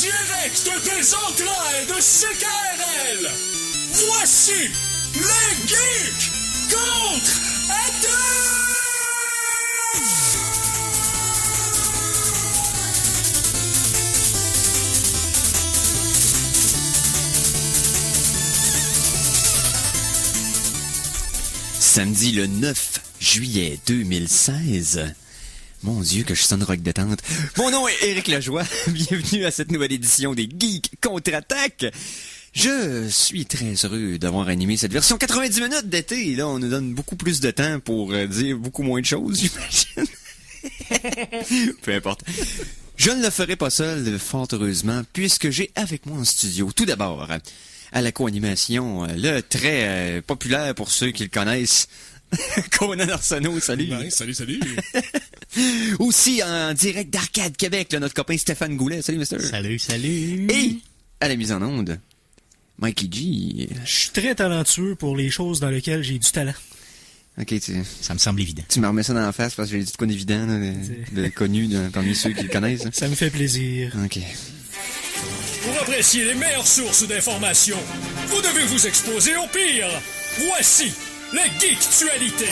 direct des entrailles de CKRL, voici les Geeks contre-attaque! Samedi le 9 juillet 2016. Mon Dieu, que je sonne rock détente. Mon nom est Éric Lajoie. Bienvenue à cette nouvelle édition des Geeks Contre-Attaque. Je suis très heureux d'avoir animé cette version 90 minutes d'été. Là, on nous donne beaucoup plus de temps pour dire beaucoup moins de choses, j'imagine. Peu importe. Je ne le ferai pas seul, fort heureusement, puisque j'ai avec moi en studio, tout d'abord, à la co-animation, le très populaire pour ceux qui le connaissent, Conan Arsenault, salut. Ben, salut. Aussi en direct d'Arcade Québec, là, notre copain Stéphane Goulet, salut mister. Salut. Et à la mise en onde, Mikey G. Je suis très talentueux pour les choses dans lesquelles j'ai du talent. Ok, Ça me semble évident. tu me remets ça dans la face parce que j'ai dit de quoi d'évident, là, de connu parmi ceux qui le connaissent. Hein. Ça me fait plaisir. Ok. Pour apprécier les meilleures sources d'informations, vous devez vous exposer au pire. Voici les Geektualités.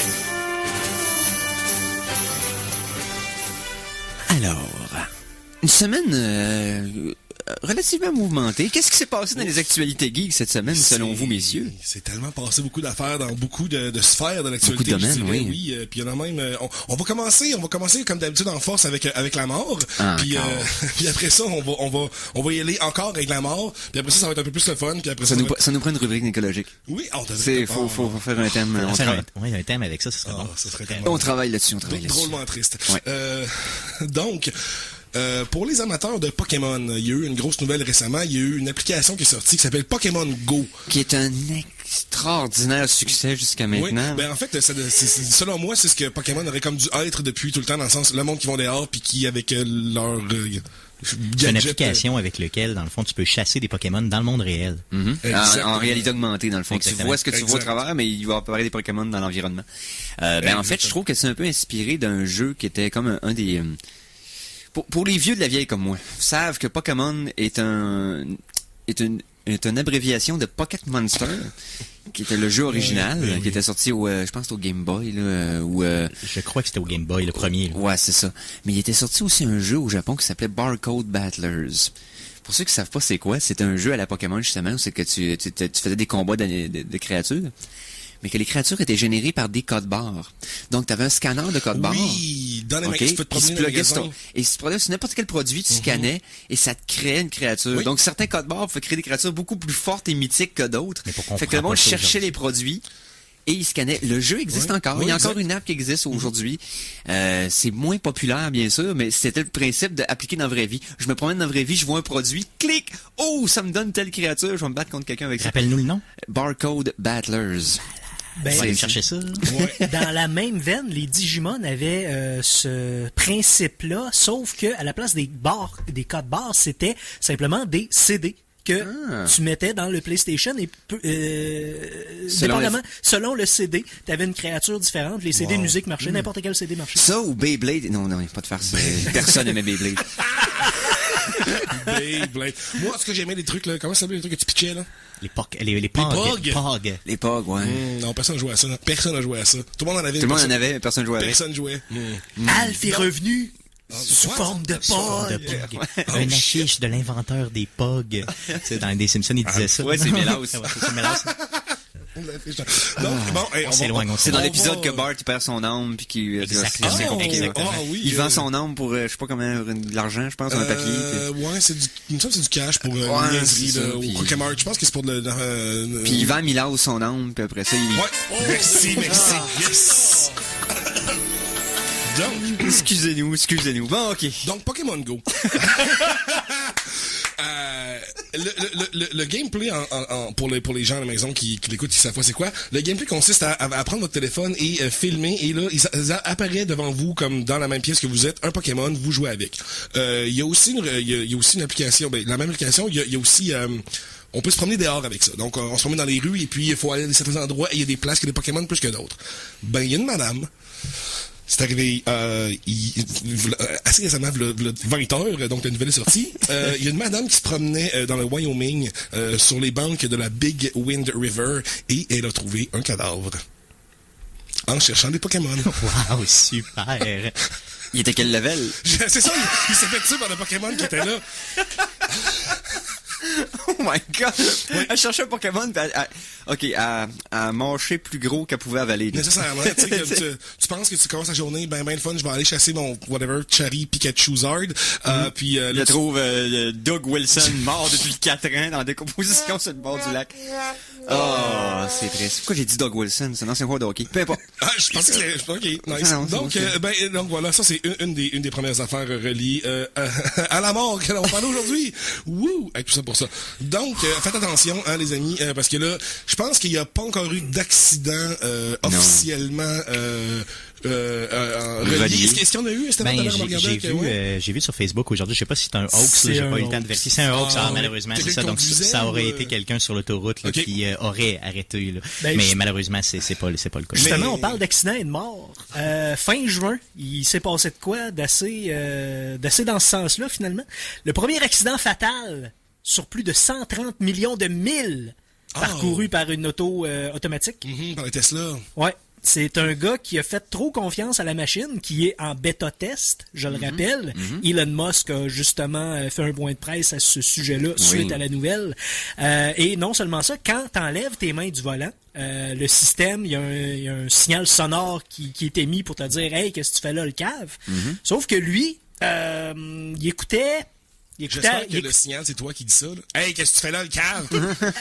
Alors, une semaine relativement mouvementée. Qu'est-ce qui s'est passé dans les actualités geeks cette semaine, selon vous, messieurs? C'est tellement passé beaucoup d'affaires dans beaucoup de sphères de l'actualité. Beaucoup de domaines, oui. Oui, puis il y en a même... on va commencer comme d'habitude en force avec la mort. Puis après ça, on va y aller encore avec la mort. Puis après ça va être un peu plus le fun. Puis après Ça nous prend une rubrique écologique. Oui, on devrait... Faut faire un thème. Oui, un thème avec ça, ce serait bon. Ça serait On travaille là-dessus, drôlement triste. Ouais. Donc... pour les amateurs de Pokémon, il y a eu une grosse nouvelle récemment. Il y a eu une application qui est sortie qui s'appelle Pokémon Go. Qui est un extraordinaire succès jusqu'à maintenant. Oui, en fait, selon moi, c'est ce que Pokémon aurait comme dû être depuis tout le temps, dans le sens, le monde qui vont dehors puis qui, avec leur c'est une application avec laquelle, dans le fond, tu peux chasser des Pokémon dans le monde réel. Mm-hmm. En réalité augmentée, dans le fond. Exactement. Tu vois ce que tu vois au travers, mais il va apparaître des Pokémon dans l'environnement. En fait, je trouve que c'est un peu inspiré d'un jeu qui était comme un des... Pour les vieux de la vieille comme moi, savent que Pokémon est une abréviation de Pocket Monster, qui était le jeu original, qui était sorti je pense au Game Boy, là, Je crois que c'était au Game Boy, le premier. Là. Ouais, c'est ça. Mais il était sorti aussi un jeu au Japon qui s'appelait Barcode Battlers. Pour ceux qui savent pas c'est quoi, c'est un jeu à la Pokémon, justement, où c'est que tu faisais des combats de créatures. Mais que les créatures étaient générées par des codes barres. Donc, tu avais un scanner de codes barres. Oui, dans les magasins, tu peux te promener dans les magasins. Et si tu prenais sur n'importe quel produit, tu scannais et ça te créait une créature. Oui. Donc, certains codes barres pouvaient créer des créatures beaucoup plus fortes et mythiques que d'autres. Fait que le comprend monde pas ça cherchait aujourd'hui. les produits et il scannait. Le jeu existe encore. Oui, Il y a exact. encore une app qui existe aujourd'hui. C'est moins populaire, bien sûr, mais c'était le principe d'appliquer dans la vraie vie. Je me promène dans la vraie vie, je vois un produit, clic! Oh, ça me donne telle créature, je vais me battre contre quelqu'un avec ça. Rappelle-nous le nom. Barcode Battlers. On va aller Ben, chercher ça. dans la même veine, les Digimon avaient ce principe-là, sauf que à la place des codes barres, c'était simplement des CD que tu mettais dans le PlayStation et selon le CD, tu avais une créature différente. Les CD de musique marchaient, n'importe quel CD marchait. Ça ou Beyblade? Non, pas de farce. Personne n'aimait Beyblade. Beyblade. Moi, ce que j'aimais les trucs, là, comment ça s'appelle les trucs que tu pitchais, là? Les Pog. Pogs. Les POG, ouais. Non, personne jouait à ça. Tout le monde en avait. Tout le monde en avait, mais personne jouait avec. Personne jouait. Alf est revenu sous forme de Pog. Un affiche de l'inventeur des Pog. C'est dans des Simpsons, il disait ça. Ouais, c'est Mélaus. Ouais, c'est Mélaus. Donc, bon, On s'éloigne. C'est dans on l'épisode va- que Bart il perd son âme puis qui Exactement. c'est compliqué. Exactement. Oui, Il vend son âme pour je sais pas comment de l'argent, je pense, un papier. Ouais, il me semble que c'est du cash pour Ouais, une niaiserie, c'est ça, là, au puis- Croquemart. Je pense que c'est pour de Puis il vend Milaus son âme puis après ça il Ouais. Merci. Yes. Donc, excusez-nous. Bon, OK. Donc, Pokémon Go. Le gameplay pour les gens à la maison qui l'écoutent, qui savent pas c'est quoi, le gameplay consiste à prendre votre téléphone et filmer, et là, il apparaît devant vous comme dans la même pièce que vous êtes, un Pokémon, vous jouez avec. Il y a aussi une application, la même application, il y a aussi... on peut se promener dehors avec ça. Donc, on se promène dans les rues et puis il faut aller à certains endroits et il y a des places que des Pokémon plus que d'autres. Il y a une madame... C'est arrivé assez récemment, v'là 20 heures, donc la nouvelle est sortie. Il y a une madame qui se promenait dans le Wyoming sur les bancs de la Big Wind River et elle a trouvé un cadavre en cherchant des Pokémon. Wow, super! Il était quel level? C'est ça, il s'est fait tuer par le Pokémon qui était là. Oh my god! Elle cherchait un Pokémon, pis elle mâchait plus gros qu'elle pouvait avaler. Nécessairement, tu sais, tu penses que tu commences la journée, ben le fun, je vais aller chasser mon, whatever, Chari Pikachu Zard, puis je trouve Doug Wilson mort depuis 4 ans dans la décomposition sur le bord du lac. Oh, c'est triste. Pourquoi j'ai dit Doug Wilson? C'est un ancien joueur de hockey. Peu importe. Ah, je pensais que c'était... OK, nice. Non, donc voilà, ça c'est une des premières affaires reliées à la mort que l'on parle aujourd'hui. Wouh! Avec tout ça pour ça. Donc, faites attention, hein, les amis, parce que là, je pense qu'il n'y a pas encore eu d'accident officiellement relié. Est-ce qu'il y en a eu? J'ai vu sur Facebook aujourd'hui, je sais pas si c'est un hoax, j'ai pas eu le temps de vérifier. C'est un hoax, malheureusement, c'est ça. Donc, ça aurait été quelqu'un sur l'autoroute qui aurait arrêté. Là. Mais malheureusement, c'est pas le cas. Justement, on parle d'accident et de mort. Fin juin, il s'est passé de quoi d'assez dans ce sens-là, finalement. Le premier accident fatal sur plus de 130 millions de milles parcourus par une auto automatique. Par le Tesla. Ouais. C'est un gars qui a fait trop confiance à la machine, qui est en bêta-test, je le rappelle. Elon Musk a justement fait un point de presse à ce sujet-là suite à la nouvelle. Et non seulement ça, quand t'enlèves tes mains du volant, le système, il y a un signal sonore qui est émis pour te dire « Hey, qu'est-ce que tu fais là, le cave? Sauf que lui, il écoutait... J'espère que le signal, c'est toi qui dis ça. Là. Hey, qu'est-ce que tu fais là, le cave?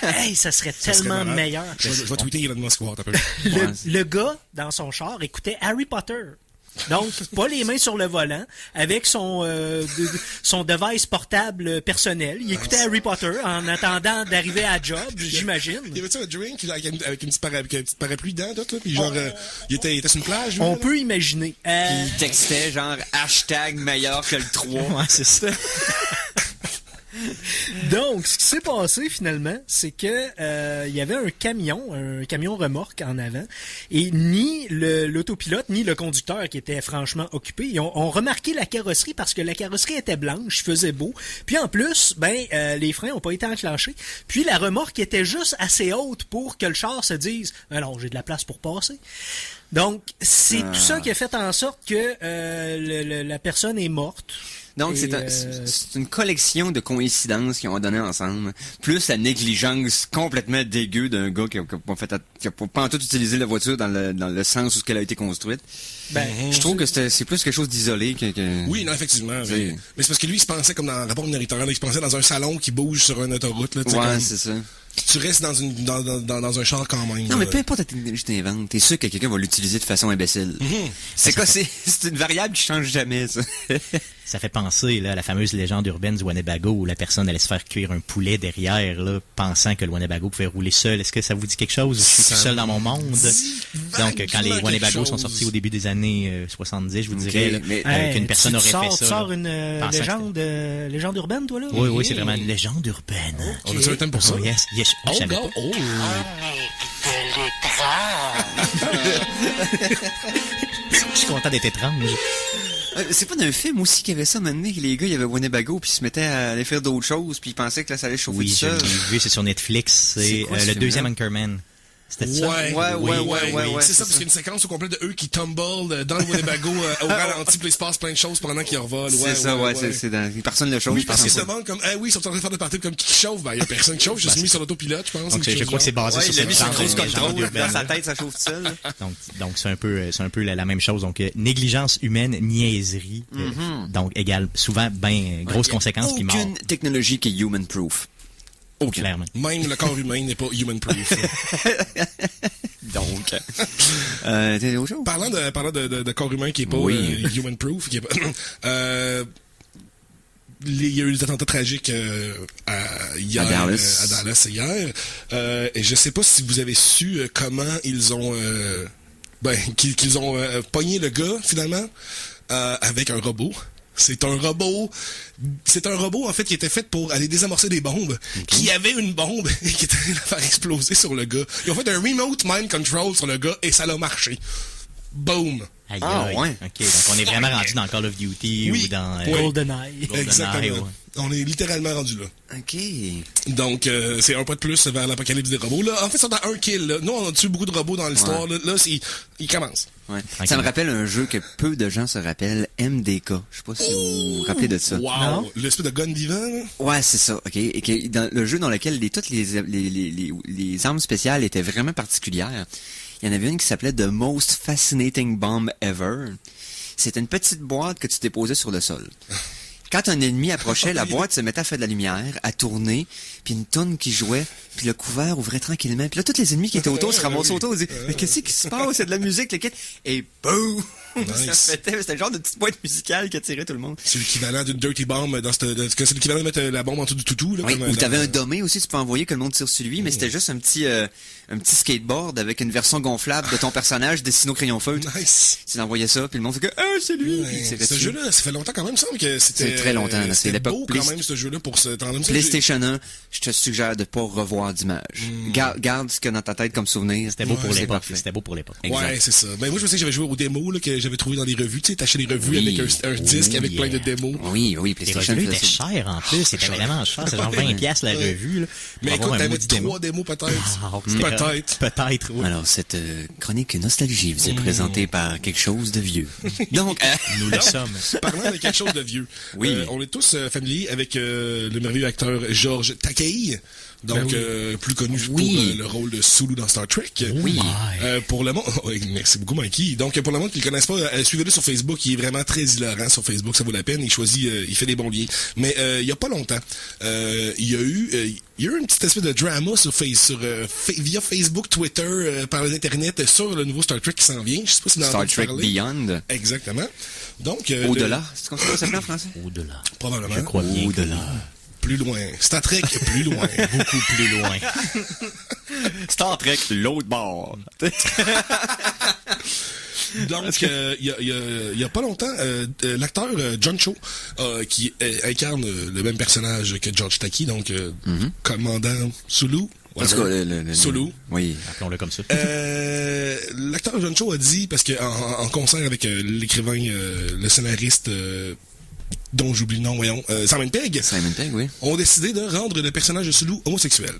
Hey, ça serait tellement meilleur. Je vais tweeter Elon Musk un peu. Le gars, dans son char, écoutait Harry Potter. Donc, pas les mains sur le volant, avec son device portable personnel. Il écoutait Harry Potter en attendant d'arriver à la job, j'imagine. Il y avait-tu un drink avec une petite parapluie dedans, tout, là? Puis genre, il était sur une plage? On peut imaginer. Il textait genre « meilleur que le 3 ». Ouais, c'est ça. Donc, ce qui s'est passé finalement, c'est que il y avait un camion remorque en avant, et ni l'autopilote ni le conducteur qui était franchement occupé, ils ont remarqué la carrosserie parce que la carrosserie était blanche, il faisait beau. Puis en plus, les freins ont pas été enclenchés. Puis la remorque était juste assez haute pour que le char se dise « Alors, j'ai de la place pour passer ». Donc, c'est tout ça qui a fait en sorte que la personne est morte. Donc, c'est une collection de coïncidences qui ont donné ensemble, plus la négligence complètement dégueu d'un gars qui a pas en tout utilisé la voiture dans le sens où elle a été construite. Je trouve que c'est plus quelque chose d'isolé que... Oui, non, effectivement. Mais c'est parce que lui, il se pensait comme dans Rapport minoritaire, il se pensait dans un salon qui bouge sur une autoroute. Là, c'est ça. Tu restes dans un char quand même. Non, mais peu importe la technologie que t'inventes, t'es sûr que quelqu'un va l'utiliser de façon imbécile. C'est une variable qui change jamais, ça. Ça fait penser là, à la fameuse légende urbaine du Winnebago où la personne allait se faire cuire un poulet derrière, là, pensant que le Winnebago pouvait rouler seul. Est-ce que ça vous dit quelque chose? Je suis tout seul dans mon monde. Donc, quand les Winnebagos sont sortis au début des années 70, je vous dirais qu'une personne aurait fait ça. Tu sors une légende urbaine, toi, là? Oui, c'est vraiment une légende urbaine. Okay. On a un thème pour ça? Oh, yes. Je savais pas. Je suis content d'être étrange. C'est pas d'un film aussi qu'il y avait ça maintenant, que les gars, il y avait Winnebago, puis ils se mettaient à aller faire d'autres choses, puis ils pensaient que là, ça allait chauffer tout seul. Oui, j'ai vu, c'est sur Netflix. C'est le deuxième Anchorman. C'était ça? Ouais. C'est ça, parce qu'il y a une séquence au complet de eux qui tumble dans le Winnebago au ralenti, puis il se passe plein de choses pendant qu'ils revolent. C'est ça, c'est dans... Personne ne le chauffe. Oui, parce qu'ils se demandent comme, ils sont en train de faire des parties comme qui chauffe. Il y a personne qui chauffe, je suis mis sur l'autopilote, je pense. Donc, je crois que c'est basé sur cette genre de légende urbaine. Dans sa tête, ça chauffe tout seul. Donc, c'est un peu la même chose. Donc, négligence humaine, niaiserie, donc égale souvent grosses conséquences puis mort. Aucune technologie qui est human-proof. Clairement. Même le corps humain n'est pas human-proof. Donc, t'es autre chose? Parlant de corps humain qui est pas human-proof, qui est pas... il y a eu des attentats tragiques à Dallas hier. Et je sais pas si vous avez su comment ils ont qu'ils ont pogné le gars finalement avec un robot. C'est un robot en fait qui était fait pour aller désamorcer des bombes, qui avait une bombe et qui était allé la faire exploser sur le gars. Ils ont fait un remote mind control sur le gars et ça l'a marché. Boom! Aïe, Ah, aïe. ouais. OK, donc on est vraiment rendu dans Call of Duty Oui. ou dans Oui. GoldenEye. Exactement. ouais. On est littéralement rendu là. OK. Donc, c'est un pas de plus vers l'apocalypse des robots. Là, en fait, ça dans un kill. Là. Nous, on a tué beaucoup de robots dans l'histoire. Ouais. Là, il commence. Ouais. Tranquille. Ça me rappelle un jeu que peu de gens se rappellent, MDK. Je sais pas si vous vous rappelez de ça. Wow! Non? L'espèce de gun vivant, là. Ouais, c'est ça, ok. Et que dans le jeu dans lequel toutes les armes spéciales étaient vraiment particulières, il y en avait une qui s'appelait The Most Fascinating Bomb Ever. C'était une petite boîte que tu déposais sur le sol. Quand un ennemi approchait, la boîte se mettait à faire de la lumière, à tourner, puis une toune qui jouait, puis le couvert ouvrait tranquillement. Puis là, tous les ennemis qui étaient autour se ramassaient autour, ils disaient « Mais qu'est-ce qui se passe? C'est de la musique, le kit! » Et boum! Nice. Ça pétait. C'était le genre de petite boîte musicale qui attirait tout le monde. C'est l'équivalent d'une dirty bomb c'est l'équivalent de mettre la bombe en dessous du toutou, là. Oui, comme ou dans- t'avais un dommé aussi, tu peux envoyer que le monde tire sur lui, mais c'était juste un petit skateboard avec une version gonflable de ton personnage dessiné au crayon feutre. Nice. Tu envoyais ça, puis le monde fait que « Ah, c'est lui! » Puis il tirait Ce dessus. jeu-là, ça fait longtemps quand même, il me semble que c'était... C'est très longtemps, là. C'est C'était l'époque beau quand même, ce jeu-là, pour ce temps-là. PlayStation 1, je te suggère de pas revoir d'image. Garde ce qu'il y a dans ta tête comme souvenir. C'était beau pour C'est l'époque. parfait. C'était beau pour l'époque. Exact. Ouais, c'est ça. Ben, moi, je me sais que j'avais joué aux démos, là, que j'avais trouvé dans les revues. Tu sais, t'achetais les revues Oui. avec un disque Oh, avec plein de yeah. démos. Oui, Les PlayStation revues faisait étaient ça. chères en plus. C'était vraiment cher. C'était genre 20$ piastres la revue. Là, Mais pour écoute, avoir un t'avais maudit démo. 3 démos peut-être. Ah, c'était Peut-être. Peut-être, oui. Alors, cette chronique nostalgie vous est présentée par quelque chose de vieux. Donc, Nous le sommes. Parlant de quelque chose de vieux. Oui. On est tous familiers avec le merveilleux acteur George Takei. Donc, plus connu Oui. pour le rôle de Sulu dans Star Trek. oui. Pour le monde, oui, merci beaucoup Mikey. Donc pour le monde qui le connaisse pas, suivez-le sur Facebook, il est vraiment très hilarant sur Facebook, ça vaut la peine. Il fait des bons liens. Mais il y a pas longtemps, il y a eu une petite espèce de drama via Facebook, Twitter, par l'internet sur le nouveau Star Trek qui s'en vient. Je sais pas si vous en Star avez Trek parlé. Beyond. Exactement. Donc Au-delà. C'est comme ça que ça s'appelle en français? Au-delà. probablement Je crois bien. Au-delà. plus loin. Star Trek plus loin. Beaucoup plus loin. Star Trek, l'autre bord. Donc, il y a pas longtemps, l'acteur John Cho, qui incarne le même personnage que George Takei, donc commandant Sulu. En tout cas, Sulu. Oui. Appelons-le comme ça. L'acteur John Cho a dit, parce que en concert avec l'écrivain, le scénariste, dont j'oublie le nom, voyons, Simon Pegg, Simon Pegg, oui. ont décidé de rendre le personnage de Sulu homosexuel.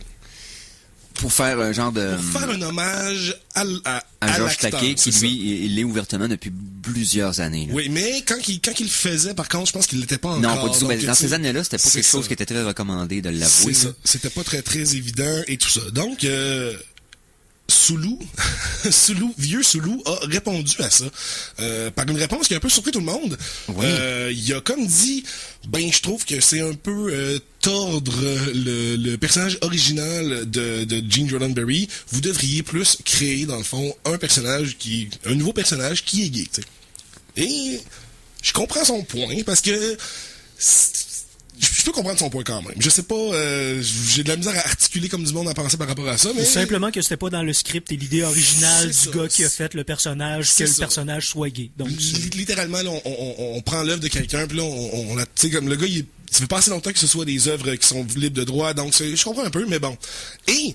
Pour faire un genre de... Pour faire un hommage à George l'acteur, Takei, qui c'est ça. lui, il l'est ouvertement depuis plusieurs années. Là. Oui, mais quand il le faisait, par contre, je pense qu'il l'était pas encore. Non, pas du tout. Donc, Ben, dans tu sais, ces années-là, c'était pas c'est quelque chose ça. qui était très recommandé de l'avouer. C'est ça. là. C'était pas très, très évident et tout ça. Donc, Sulu, vieux Sulu, a répondu à ça par une réponse qui a un peu surpris tout le monde. Oui. Il a comme dit, je trouve que c'est un peu tordre le personnage original de Gene Roddenberry. Vous devriez plus créer, dans le fond, un nouveau personnage qui est gay. T'sais. Et je comprends son point parce que je peux comprendre son point quand même. Je sais pas, j'ai de la misère à articuler comme du monde à penser par rapport à ça, mais... Simplement que c'était pas dans le script et l'idée originale C'est du ça. gars qui a fait le personnage, C'est que le ça. personnage soit gay. Donc, Littéralement, là, on prend l'œuvre de quelqu'un, puis là, on a, tu sais, comme le gars, ça fait pas assez longtemps que ce soit des œuvres qui sont libres de droit, donc je comprends un peu, mais bon. Et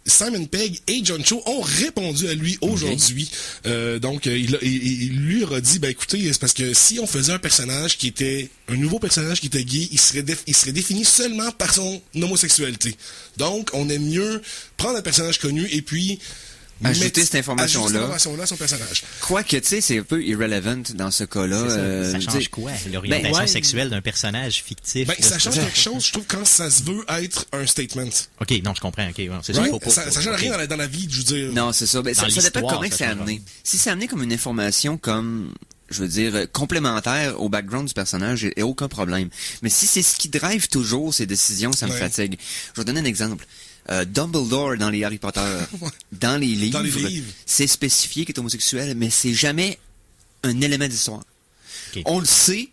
Simon Pegg et John Cho ont répondu à lui aujourd'hui. Donc, il lui aura dit, écoutez, c'est parce que si on faisait un nouveau personnage qui était gay, il serait défini seulement par son homosexualité. Donc, on aime mieux prendre un personnage connu et puis Ajouter cette information-là. ajouter cette information-là à son personnage. Quoique, tu sais, c'est un peu irrelevant dans ce cas-là. Ça tu change sais, quoi? L'orientation Ben, ouais. sexuelle d'un personnage fictif. Ça change ça. quelque chose, je trouve, quand ça se veut être un statement. OK, non, je comprends. OK, ouais, c'est Right? ça. Ça change rien dans la vie, je veux dire. Non, c'est ça. Ben, ça dépend de l'histoire, comment ça c'est change amené. rien. Si c'est amené comme une information comme, je veux dire, complémentaire au background du personnage, il n'y a aucun problème. Mais si c'est ce qui drive toujours ses décisions, ça me Ouais. fatigue. Je vais donner un exemple. Dumbledore dans les Harry Potter, dans les livres, c'est spécifié qu'il est homosexuel, mais c'est jamais un élément d'histoire. Ok. On le sait,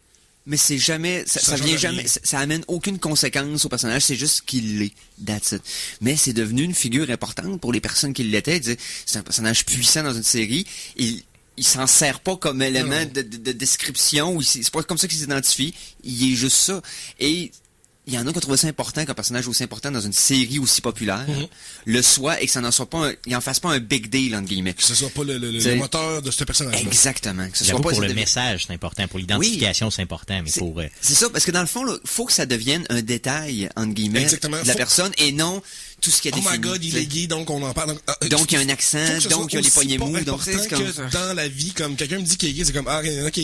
mais c'est jamais, ça Ça vient change jamais, rien. ça amène aucune conséquence au personnage, c'est juste qu'il l'est. That's it. Mais c'est devenu une figure importante pour les personnes qui l'étaient. C'est un personnage puissant dans une série. Il s'en sert pas comme élément Non. de description, ou c'est pas comme ça qu'il s'identifie. Il est juste ça. Et il y en a qui ont trouvé ça important qu'un personnage aussi important dans une série aussi populaire le soit et que ça n'en soit pas il en fasse pas un big deal entre guillemets. Que ce soit pas le moteur de ce personnage. Exactement. Que ce J'avoue, soit pas pour le message, c'est important. Pour l'identification, c'est important. Mais pour... C'est ça, parce que dans le fond, faut que ça devienne un détail, entre guillemets, Exactement. de la personne et non tout ce qui est Oh défini. my god, il est gay, donc on en parle. Donc il y a un accent, donc il y a les poignées mous. Donc c'est comme que dans la vie, comme quelqu'un me dit qu'il est gay, c'est comme, ah, ok.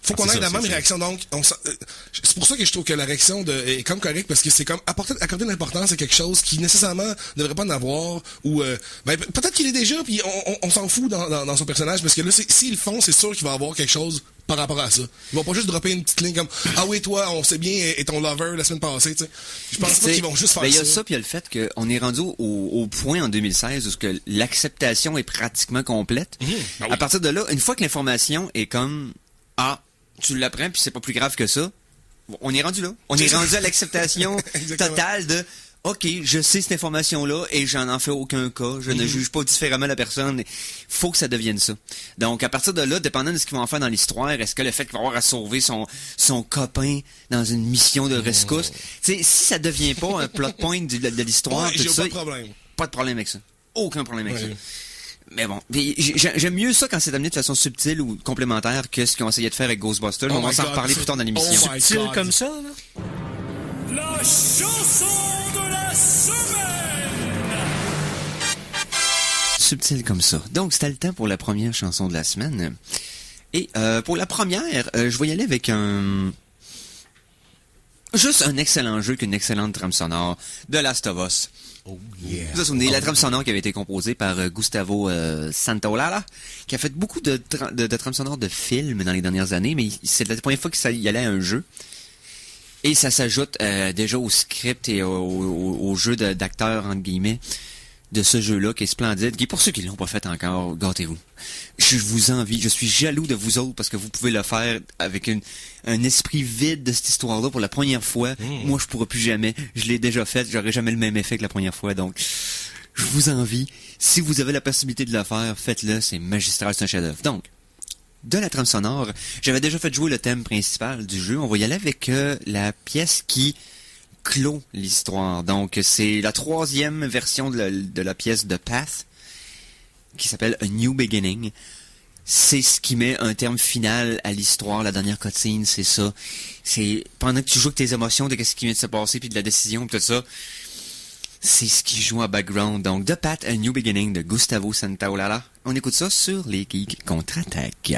Faut qu'on ait la même réaction, donc c'est pour ça que je trouve que la réaction est comme correcte, parce que c'est comme accorder de l'importance à quelque chose qui nécessairement ne devrait pas en avoir, ou peut-être qu'il est déjà, puis on s'en fout dans son personnage, parce que là, s'ils le font, c'est sûr qu'il va avoir quelque chose par rapport à ça. Ils vont pas juste dropper une petite ligne comme ah oui toi on sait bien et ton lover la semaine passée, tu sais. Je pense pas qu'ils vont juste faire ça. Il y a ça puis il y a le fait qu'on est rendu au point en 2016 où que l'acceptation est pratiquement complète. À partir de là, une fois que l'information est comme tu l'apprends puis c'est pas plus grave que ça, on est rendu là. On est rendu à l'acceptation totale de OK, je sais cette information-là et j'en fais aucun cas. Je ne juge pas différemment la personne. Faut que ça devienne ça. Donc, à partir de là, dépendant de ce qu'ils vont en faire dans l'histoire, est-ce que le fait qu'il va avoir à sauver son copain dans une mission de rescousse, si ça devient pas un plot point de l'histoire, tout ça, pas de problème avec ça. Aucun problème avec ça. Mais bon, j'aime mieux ça quand c'est amené de façon subtile ou complémentaire que ce qu'ils ont essayé de faire avec Ghostbusters. On va s'en reparler plus tard dans l'émission. Subtil comme ça, là? La chanson de la semaine! Subtil comme ça. Donc, c'était le temps pour la première chanson de la semaine. Et pour la première, je vais y aller avec juste un excellent jeu qu'une excellente trame sonore de Last of Us. Oh yeah. Vous vous souvenez, la trame sonore qui avait été composée par Gustavo Santaolalla, qui a fait beaucoup de trames sonores de films dans les dernières années, mais c'est la première fois qu'il y allait à un jeu. Et ça s'ajoute déjà au script et au jeu d'acteurs, entre guillemets, de ce jeu-là, qui est splendide, qui, pour ceux qui l'ont pas fait encore, gâtez-vous. Je vous envie, je suis jaloux de vous autres, parce que vous pouvez le faire avec un esprit vide de cette histoire-là pour la première fois. Moi, je pourrais plus jamais. Je l'ai déjà fait, j'aurais jamais le même effet que la première fois, donc je vous envie. Si vous avez la possibilité de le faire, faites-le, c'est magistral, c'est un chef-d'œuvre. Donc, de la trame sonore, j'avais déjà fait jouer le thème principal du jeu. On va y aller avec la pièce qui clôt l'histoire. Donc, c'est la 3e version de la pièce de Path, qui s'appelle A New Beginning. C'est ce qui met un terme final à l'histoire. La dernière cutscene, c'est ça. C'est pendant que tu joues avec tes émotions de ce qui vient de se passer, puis de la décision, puis tout ça. C'est ce qui joue en background. Donc, The Path, A New Beginning de Gustavo Santaolalla. On écoute ça sur les Geeks Contre-Attaque.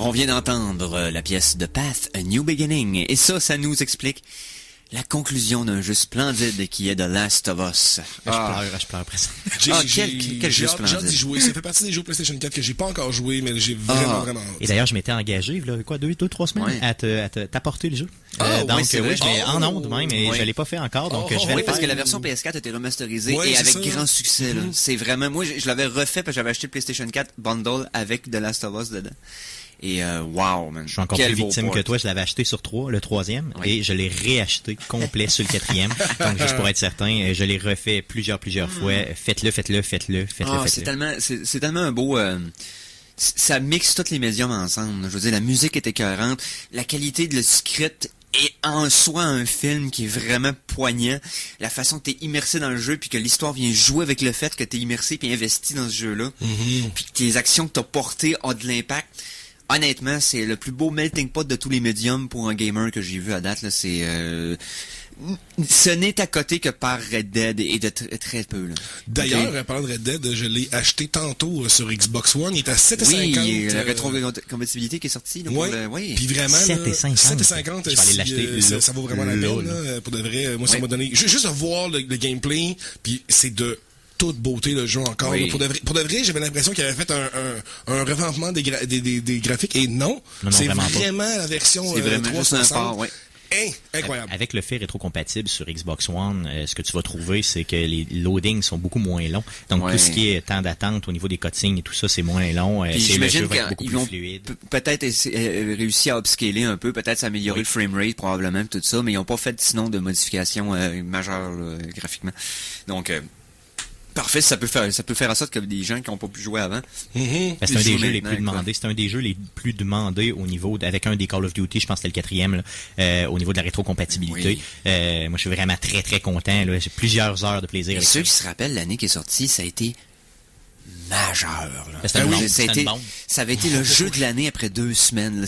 On vient d'entendre la pièce de Path, A New Beginning. Et ça nous explique la conclusion d'un jeu splendide qui est The Last of Us. Je pleure presque. Quel jeu J'ai hâte d'y splendide. jouer. Ça fait partie des jeux PlayStation 4 que j'ai pas encore joué, mais j'ai vraiment hâte. Et d'ailleurs, je m'étais engagé, là, 2-3 semaines, Ouais. à t'apporter le jeu. oui, c'est vrai. je l'ai en ondes même, et Ouais. je l'ai pas fait encore, donc je vais Oui, le parce que faire. la version PS4 a été remasterisée Ouais, et c'est avec ça. grand succès. Là. C'est vraiment... Moi, je l'avais refait parce que j'avais acheté le PlayStation 4 bundle avec The Last of Us dedans. Et wow, man. Je suis encore Quel plus beau victime port. que toi. Je l'avais acheté sur 3, le 3e, Oui. et je l'ai réacheté complet sur le 4e. Donc, juste pour être certain, je l'ai refait plusieurs fois. Faites-le. Ah, c'est tellement un beau... ça mixe tous les médiums ensemble. Je veux dire, la musique est écœurante. La qualité de le script est en soi un film qui est vraiment poignant. La façon que t'es immersé dans le jeu, puis que l'histoire vient jouer avec le fait que t'es immersé puis investi dans ce jeu-là. Puis que les actions que t'as portées ont de l'impact. Honnêtement, c'est le plus beau melting pot de tous les médiums pour un gamer que j'ai vu à date. Là, c'est ce n'est à côté que par Red Dead et de très peu. Là. D'ailleurs, Ok. parlant de Red Dead, je l'ai acheté tantôt sur Xbox One. Il est à 7,50. Oui, la rétrocompatibilité qui est sortie. Là, pour Ouais. oui. Puis vraiment, 7,50. 7,50. Je vais aller l'acheter Ça vaut vraiment la là, peine. Là, pour de vrai, moi, ça Ouais. m'a donné... Juste de voir le gameplay, puis c'est de toute beauté le jeu encore. Oui. Là. Pour de vrai, j'avais l'impression qu'il avait fait un revampement des graphiques. Et non, c'est vraiment pas. vraiment la version C'est vraiment juste un 360. port, ouais. Incroyable. Avec le fait rétrocompatible sur Xbox One, ce que tu vas trouver, c'est que les loadings sont beaucoup moins longs. Donc, Ouais. tout ce qui est temps d'attente au niveau des cutscenes et tout ça, c'est moins long. Puis Le jeu j'imagine va être beaucoup qu'ils plus vont fluide. peut-être réussi à upscaler un peu, peut-être s'améliorer le framerate probablement, tout ça, mais ils n'ont pas fait sinon de modifications majeures là, graphiquement. Donc, parfait, ça peut faire en sorte que des gens qui n'ont pas pu jouer avant. Mhm. Ben, c'est un des jouent jeux les maintenant, plus demandés. C'est un des jeux les plus demandés au niveau, avec un des Call of Duty, je pense que c'était le 4e, là, au niveau de la rétrocompatibilité. Moi, je suis vraiment très, très content. Là. J'ai plusieurs heures de plaisir Et avec ceux ça. qui se rappellent, l'année qui est sortie, ça a été majeur. Là. C'était une bombe, Ça a c'était été- une bombe. ça avait été le jeu de l'année après 2 semaines. Là.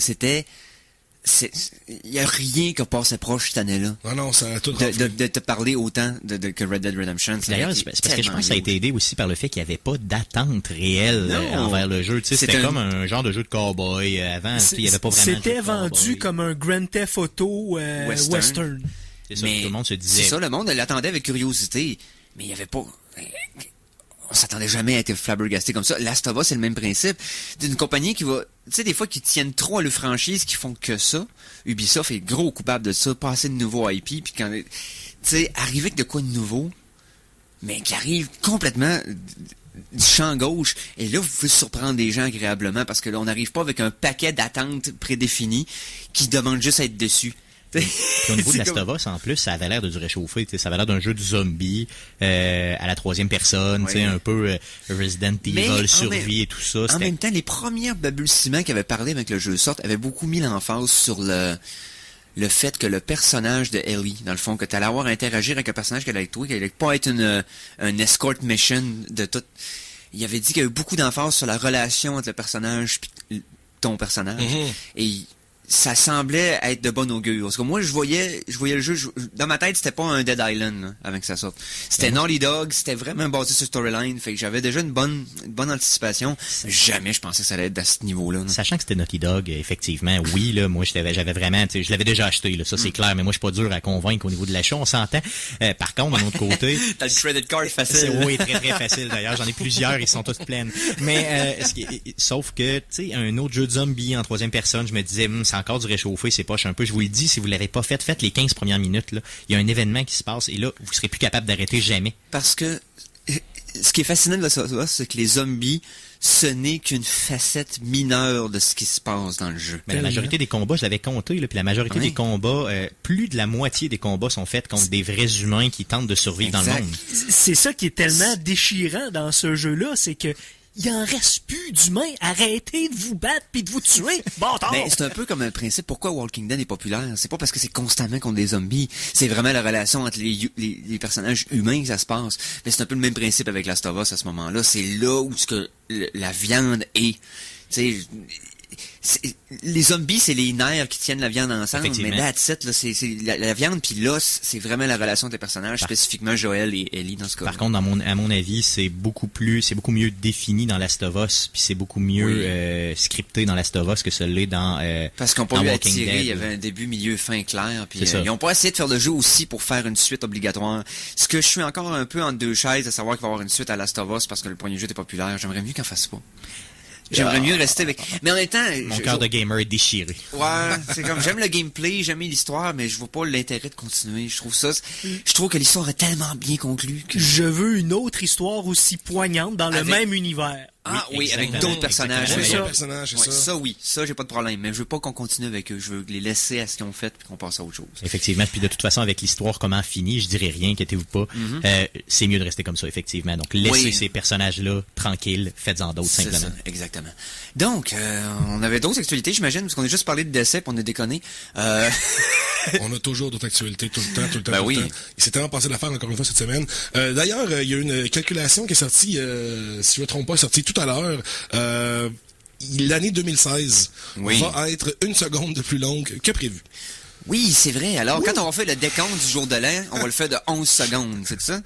Il y a rien qui passait proche cette année-là. Non, ça a tout De te parler autant que Red Dead Redemption. Ça a D'ailleurs, été c'est parce que je tellement pense que ça a été huge. aidé aussi par le fait qu'il n'y avait pas d'attente réelle Non. envers le jeu. Tu sais, C'était c'était un- comme un genre de jeu de cowboy avant. Tu sais, il n'y avait pas vraiment de jeu C'était de vendu cowboy. comme un Grand Theft Auto Western. western. C'est ça, Mais tout le monde se disait. c'est ça, le monde l'attendait avec curiosité, mais il y avait pas... On s'attendait jamais à être flabbergasté comme ça. Last of Us, c'est le même principe. C'est une compagnie qui va... Tu sais, des fois, qui tiennent trop à leur franchise, qui font que ça. Ubisoft est gros coupable de ça, pas assez de nouveaux IP, puis quand... Tu sais, arriver avec de quoi de nouveau, mais qui arrive complètement du champ gauche, et là, vous pouvez surprendre des gens agréablement, parce que là, on n'arrive pas avec un paquet d'attentes prédéfinies qui demandent juste à être dessus. Puis au niveau de C'est Last comme- of Us, en plus, ça avait l'air de du réchauffer. Tu sais, ça avait l'air d'un jeu de zombie à la 3e personne, tu sais, Ouais. un peu Resident Mais en Evil, même- survie et tout ça. En C'était même temps, les premières balbutiements qui avaient parlé avec le jeu sorte avaient beaucoup mis l'emphase sur le fait que le personnage de Ellie, dans le fond, que tu allais avoir à interagir avec un personnage qu'elle allait avec toi, qu'elle allait pas être un escort mission de tout. Il avait dit qu'il y avait beaucoup d'emphase sur la relation entre le personnage et ton personnage. Et ça semblait être de bon augure. Parce que moi, je voyais le jeu, dans ma tête, c'était pas un Dead Island, là, avant que ça sorte. C'était Naughty Dog, c'était vraiment basé sur storyline, fait que j'avais déjà une bonne anticipation. Jamais je pensais que ça allait être à ce niveau-là. là. Sachant que c'était Naughty Dog, effectivement, oui, là, moi, j'avais vraiment, tu sais, je l'avais déjà acheté, là, ça, c'est clair, mais moi, je suis pas dur à convaincre au niveau de l'achat, on s'entend. Par contre, d'un autre côté, T'as le credit card c'est, facile. oui, très, très facile, d'ailleurs, j'en ai plusieurs, ils sont tous pleines. Mais, sauf que, tu sais, un autre jeu de zombie en 3e personne, je me disais, c'est encore du réchauffé, c'est poche un peu, je vous le dis, si vous l'avez pas fait, faites les 15 premières minutes, là. Il y a un événement qui se passe, et là, vous serez plus capable d'arrêter jamais. Parce que ce qui est fascinant de ça, c'est que les zombies, ce n'est qu'une facette mineure de ce qui se passe dans le jeu. Mais la majorité des combats, je l'avais compté, là, puis la majorité Oui. des combats, plus de la moitié des combats sont faits contre des vrais humains qui tentent de survivre dans Exact. le monde. C'est ça qui est tellement déchirant dans ce jeu-là, c'est que il en reste plus d'humains. Arrêtez de vous battre puis de vous tuer. Bâtard! Mais c'est un peu comme un principe. Pourquoi Walking Dead est populaire? C'est pas parce que c'est constamment contre des zombies. C'est vraiment la relation entre les personnages humains que ça se passe. Mais c'est un peu le même principe avec Last of Us à ce moment-là. C'est là où la viande est. Tu sais, les zombies, c'est les nerfs qui tiennent la viande ensemble, Effectivement. mais that's it, là, c'est la viande puis l'os, c'est vraiment la relation des personnages, spécifiquement Joel et Ellie dans ce cas. Par contre, à mon avis, c'est beaucoup mieux défini dans Last of Us, puis c'est beaucoup mieux scripté dans Last of Us que ce l'est dans parce qu'on peut dans lui Walking attirer, Dead, il y avait là. un début, milieu, fin clair, puis C'est ça. ils ont pas essayé de faire le jeu aussi pour faire une suite obligatoire. Ce que je suis encore un peu entre deux chaises, à savoir qu'il va y avoir une suite à Last of Us parce que le premier jeu était populaire, j'aimerais mieux qu'on fasse pas. J'aimerais mieux rester avec. Mais en même temps, Mon cœur de gamer est déchiré. ouais, c'est comme j'aime le gameplay, j'aime l'histoire, mais je vois pas l'intérêt de continuer. Je trouve que l'histoire est tellement bien conclue que. Je veux une autre histoire aussi poignante dans le Avec- même univers. Ah oui, avec exactement. d'autres personnages. Exactement. c'est C'est ça. un personnage, c'est Ouais, ça. ça oui, ça j'ai pas de problème, mais je veux pas qu'on continue avec eux, je veux les laisser à ce qu'ils ont fait puis qu'on passe à autre chose. Effectivement, puis de toute façon, avec l'histoire comment finit, je dirais rien, inquiétez-vous pas. C'est mieux de rester comme ça, effectivement. Donc, laissez Oui. ces personnages-là tranquilles, faites-en d'autres, C'est simplement. ça, exactement. Donc, on avait d'autres actualités, j'imagine, parce qu'on a juste parlé de décès puis on a déconné. On a toujours d'autres actualités tout le temps, tout le temps, Ben tout oui. le temps. Il s'est tellement passé d'affaires encore une fois cette semaine. D'ailleurs, il y a une calculation qui est sortie, si je ne me trompe pas, sortie tout à l'heure. L'année 2016 Oui. va être 1 seconde de plus longue que prévu. Oui, c'est vrai. Alors, quand on va faire le décompte du jour de l'an, on va le faire de 11 secondes, c'est ça?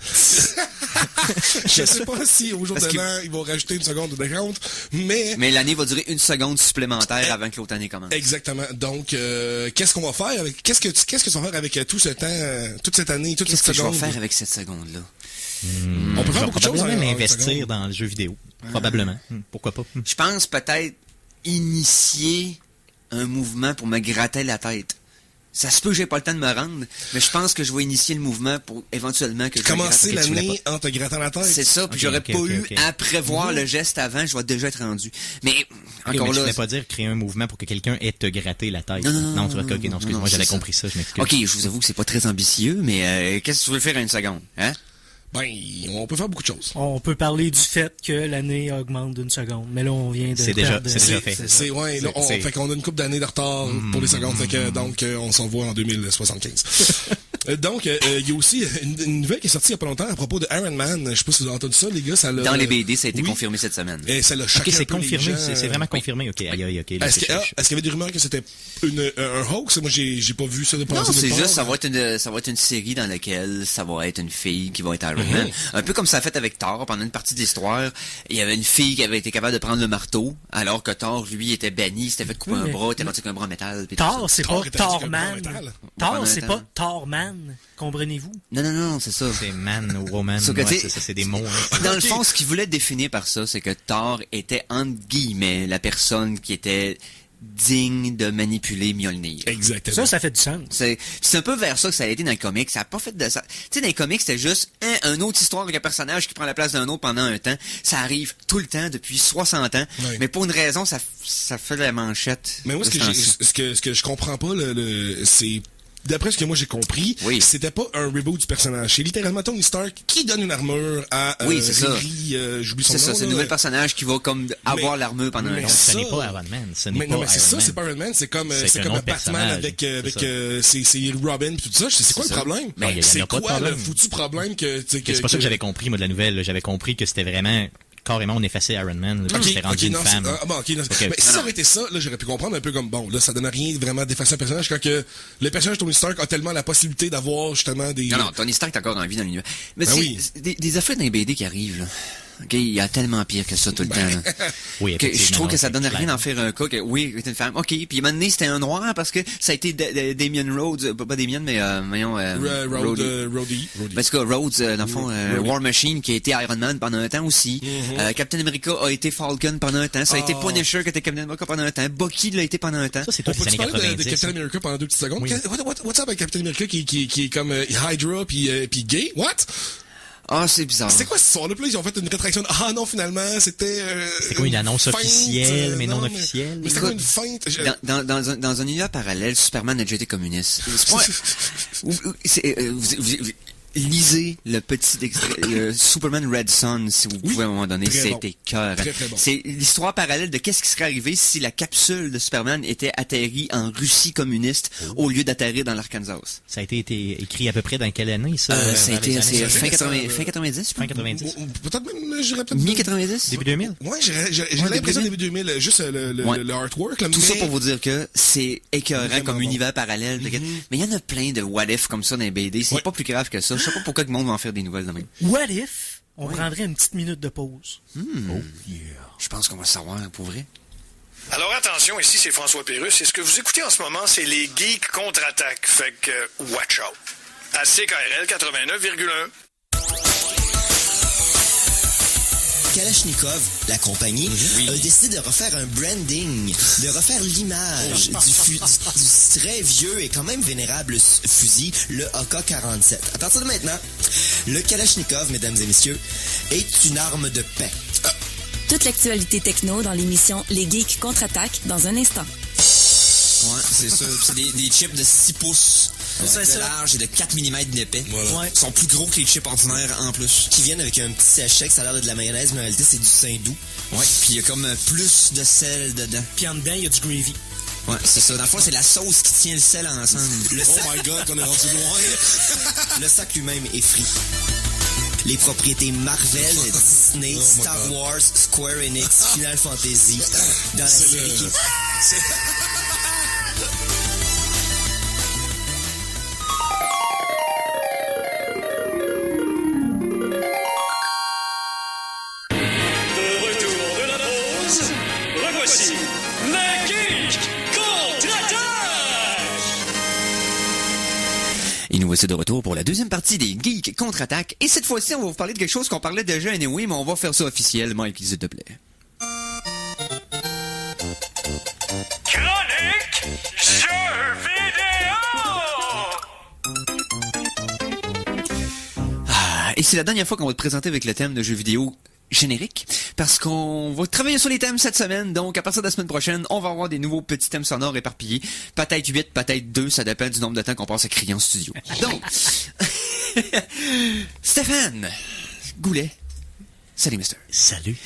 Je sais pas si au jour Parce de que- l'an, ils vont rajouter 1 seconde de décompte, mais... Mais l'année va durer 1 seconde supplémentaire avant que l'autre année commence. Exactement. Donc, qu'est-ce qu'on va faire avec... Qu'est-ce que tu vas faire avec tout ce temps, toute cette année, toute Qu'est-ce cette que je vais seconde? faire avec cette seconde-là? On peut Je faire vais beaucoup de choses probablement en m'investir seconde. dans le jeu vidéo. Probablement. Pourquoi pas? Je pense peut-être initier un mouvement pour me gratter la tête. Ça se peut que j'ai pas le temps de me rendre, mais je pense que je vais initier le mouvement pour éventuellement que je me Commencer gratte. l'année en te grattant la tête. C'est ça, puis Ok, j'aurais ok, pas ok, eu ok. à prévoir le geste avant, je vais déjà être rendu. Mais Ok, encore mais tu là. voulais pas dire créer un mouvement pour que quelqu'un ait te gratté la tête. Non, tu vois, ok, non, excuse-moi, non, j'avais c'est ça. compris ça, je m'excuse. Ok, je vous avoue que c'est pas très ambitieux, mais qu'est-ce que tu veux faire en une seconde, hein? Ben, on peut faire beaucoup de choses. On peut parler du fait que l'année augmente d'une seconde. Mais là, on vient de C'est déjà- perdre- c'est déjà fait. C'est ouais, là, C'est- fait qu'on a une couple d'années de retard pour les secondes, fait que donc on s'en voit en 2075. Donc, il y a aussi une nouvelle qui est sortie il y a pas longtemps à propos de Iron Man. Je sais pas si vous avez entendu ça, les gars. Ça l'a- Dans les BD, ça a été oui. confirmé cette semaine. Et ça l'a choqué Ok, un c'est peu les confirmé, gens. c'est vraiment confirmé. Ok, aïe, aïe, ok. là, Est-ce c'est- qu'il y avait des rumeurs que c'était un hoax? Moi, j'ai pas vu ça de Non, passer c'est nulle part. juste, ça va être une série dans laquelle ça va être une fille qui va être Iron Man. Un peu comme ça a fait avec Thor, pendant une partie de l'histoire. Il y avait une fille qui avait été capable de prendre le marteau, alors que Thor, lui, était banni, il s'était fait couper Oui, un mais- bras, était rendu avec un bras en métal. puis tout Thor, ça. c'est Thor pas était rendu comme Thorman. un métal. Thor, Pendant c'est un pas temps. Thorman. Comprenez-vous? Non, c'est ça. C'est man ou woman. Sauf que, ouais, tu sais, c'est ça, c'est des mots. Hein. Dans le fond, ce qu'il voulait définir par ça, c'est que Thor était, entre guillemets, la personne qui était digne de manipuler Mjolnir. Exactement. Ça fait du sens. C'est un peu vers ça que ça a été dans le comic. Ça a pas fait de ça. Tu sais, dans les comics, c'était juste une autre histoire avec un personnage qui prend la place d'un autre pendant un temps. Ça arrive tout le temps, depuis 60 ans. Oui. Mais pour une raison, ça fait la manchette. Mais moi, de ce temps-ci. ce que je comprends pas, c'est... D'après ce que moi j'ai compris, Oui. c'était pas un reboot du personnage. C'est littéralement Tony Stark qui donne une armure à Oui, c'est ça. Riri, j'oublie son C'est nom. ça, c'est là. un nouvel personnage qui va comme avoir Mais- l'armure pendant un mais temps. Ce ça- n'est pas Iron Man. Ce n'est Mais pas non, mais c'est Iron ça, Man. c'est pas Iron Man, c'est comme C'est un Batman autre personnage, avec c'est ça. c'est Robin pis tout ça. C'est quoi le ça. problème? Ben, il y en a C'est pas de quoi le problème. foutu problème que C'est pas ça que j'avais compris, moi, de la nouvelle. là. J'avais compris que c'était vraiment carrément on effaçait Iron Man. Là, puis c'était rendu une non, femme. bon, ok, non, Ok. mais si ça Non, aurait été ça, là, j'aurais pu comprendre un peu comme, bon, là, ça donne rien vraiment d'effacer un personnage quand que le personnage de Tony Stark a tellement la possibilité d'avoir, justement, des... Non, Tony Stark est encore en vie dans l'univers. Mais Ben c'est oui. des affaires dans les BD qui arrivent, là. OK, il y a tellement pire que ça tout le temps, là. Oui, Que je effectivement, trouve que non, ça c'est donne rien clair. d'en faire un cas que, oui, c'est une femme. OK, puis à un moment donné, c'était un noir parce que ça a été Damien Rhodes, pas Damien, mais, voyons, Rhodey. Ben, c'est quoi, Rhodes, dans le fond, Rhodey. War Machine, qui a été Iron Man pendant un temps aussi. Captain America a été Falcon pendant un temps. Ça a été Punisher qui était Captain America pendant un temps. Bucky l'a été pendant un temps. Ça, c'est On tous les peut-tu années parler 90. de Captain America pendant 2 petites secondes? Oui. What's up avec Captain America qui est comme Hydra puis gay? What? Ah, c'est bizarre. C'est quoi ce soir-là? Puis là, ils ont fait une rétraction. Ah non, finalement, c'était... C'est comme une annonce feinte, officielle, mais non non, officielle. Mais c'était comme une feinte. Dans un univers parallèle, Superman a déjà été communiste. C'est pas- lisez le petit extrait, Superman Red Son, si vous pouvez à un moment donné, très bon. c'était cœur. Très, très bon. C'est l'histoire parallèle de qu'est-ce qui serait arrivé si la capsule de Superman était atterrie en Russie communiste au lieu d'atterrir dans l'Arkansas. Ça a été écrit à peu près dans quelle année, ça? Ça a dans été les c'est années fin 90, 90, je fin pense. 90. Peut-être même, j'irais peut-être... Mi-90? Début 2000? Ouais, j'ai Ouais, l'impression début début 2000, juste Ouais. le artwork. Là, Tout ça pour vous dire que c'est écœurant Vraiment comme bon. univers parallèle. Mais il y en a plein de what if comme ça dans les BD. C'est Ouais. pas plus grave que ça. Je sais pas pourquoi le monde va en faire des nouvelles de même. What if on prendrait une petite minute de pause? Je pense qu'on va le savoir pour vrai. Alors attention, ici c'est François Pérusse et ce que vous écoutez en ce moment, c'est les Geeks contre-attaque. Fait que, watch out. À CKRL 89,1. Kalachnikov, la compagnie, a décidé de refaire un branding, de refaire l'image du très vieux et quand même vénérable fusil, le AK-47. À partir de maintenant, le Kalachnikov, mesdames et messieurs, est une arme de paix. Toute l'actualité techno dans l'émission Les Geeks contre-attaque dans un instant. Ouais, c'est ça. C'est des chips de 6 pouces C'est de ça. large et de 4 mm d'épais. Ouais. Ils sont plus gros que les chips ordinaires en plus. Qui viennent avec un petit sachet que ça a l'air de la mayonnaise, mais en réalité, c'est du Saint-Doux. Ouais, puis il y a comme plus de sel dedans. Puis en dedans, il y a du gravy. Ouais, c'est ça. Dans le fond, c'est la sauce qui tient le sel ensemble. Le sac, Oh my God, qu'on est rendu loin. le sac lui-même est frit. Les propriétés Marvel, Disney, Star Wars, Square Enix, Final Fantasy, dans la série qui... De retour de la pause, revoici les Geeks contre-attaque! Et nous voici de retour pour la deuxième partie des Geeks contre-attaque. Et cette fois-ci, on va vous parler de quelque chose qu'on parlait déjà anyway, mais on va faire ça officiel. Mike, s'il te plaît. Chronique jeux vidéo! Et c'est la dernière fois qu'on va te présenter avec le thème de jeux vidéo générique, parce qu'on va travailler sur les thèmes cette semaine, donc à partir de la semaine prochaine, on va avoir des nouveaux petits thèmes sonores éparpillés, peut-être 8, peut-être 2, ça dépend du nombre de temps qu'on passe à crier en studio. Donc, Stéphane Goulet, salut mister. Salut.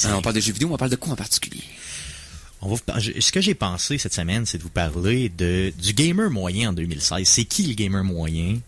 On parle de jeux vidéo, on parle de quoi en particulier? Ce que j'ai pensé cette semaine, c'est de vous parler du gamer moyen en 2016. C'est qui le gamer moyen?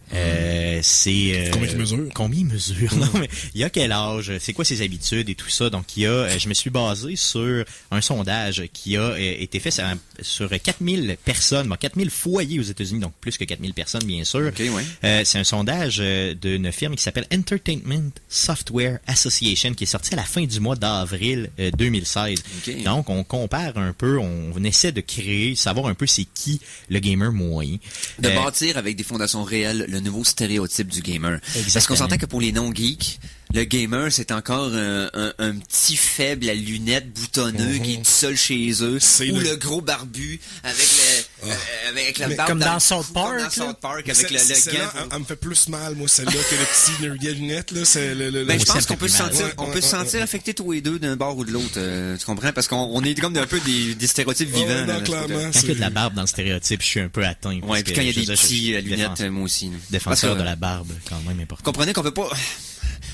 C'est Combien il mesure? Combien il mesure? Non, mais il a quel âge? C'est quoi ses habitudes et tout ça? Donc, je me suis basé sur un sondage qui a été fait sur 4000 personnes, 4000 foyers aux États-Unis, donc plus que 4000 personnes, bien sûr. Ok, ouais. C'est un sondage d'une firme qui s'appelle Entertainment Software Association qui est sorti à la fin du mois d'avril 2016. Ok. Donc, on compare un peu, on essaie de savoir un peu c'est qui le gamer moyen. De bâtir avec des fondations réelles le nouveau stéréotype du gamer. Exactement. Parce qu'on s'entend que pour les non-geeks, le gamer, c'est encore un petit faible à lunettes boutonneux qui est tout seul chez eux, C'est ou le- le gros barbu avec avec la Mais barbe comme dans South comme Park, dans South Park, avec le Celle-là, gant. elle me fait plus mal, moi, celle-là, que le petit nerdy à lunettes, là. C'est Ben, je aussi, pense un qu'on peu peut se plus mal. sentir, Ouais, on ouais, peut se ouais, sentir ouais. affecté tous les deux d'un bord ou de l'autre, tu comprends? Parce qu'on est comme un peu des stéréotypes vivants. Ouais, non, là, de ce côté-là. clairement. Quand il y a de la barbe dans le stéréotype, je suis un peu atteint. parce Ouais, puis que, quand il y a je des veux dire, petits je- lunettes, moi aussi. là. défenseur Parce que, de la barbe, quand même important. comprenez qu'on peut pas...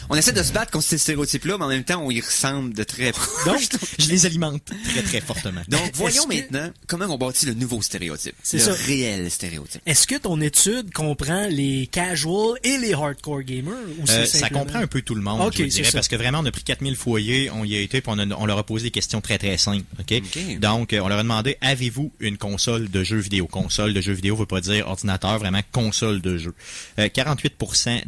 On essaie de se battre contre ces stéréotypes-là, mais en même temps, on y ressemble de très proche. Donc, je les alimente très, très fortement. Donc, voyons Est-ce que- maintenant comment on bâtit le nouveau stéréotype. C'est le ça. réel stéréotype. Est-ce que ton étude comprend les casual et les hardcore gamers? Ou c'est Ça simplement- comprend un peu tout le monde, Ok, je vous c'est dirais, ça. parce que vraiment, on a pris 4000 foyers, on y a été, puis on leur a posé des questions très, très simples. OK? Ok. Donc, on leur a demandé, avez-vous une console de jeux vidéo? Console de jeux vidéo veut pas dire ordinateur, vraiment console de jeu. 48%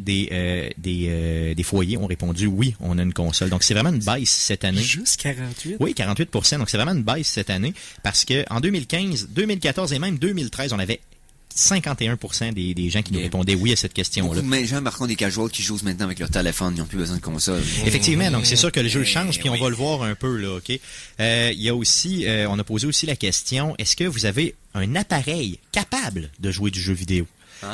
des foyers ont répondu oui, on a une console. Donc, c'est vraiment une baisse cette année. Juste 48? Oui, 48%. Donc, c'est vraiment une baisse cette année parce que en 2015, 2014 et même 2013, on avait 51% des gens qui nous Yeah. répondaient oui à cette Beaucoup question-là. de gens, par contre, des casuals qui jouent maintenant avec leur téléphone, ils n'ont plus besoin de console. Effectivement, donc c'est sûr que le jeu change, puis on va le voir un peu là, ok. Il y a aussi, on a posé aussi la question, est-ce que vous avez un appareil capable de jouer du jeu vidéo?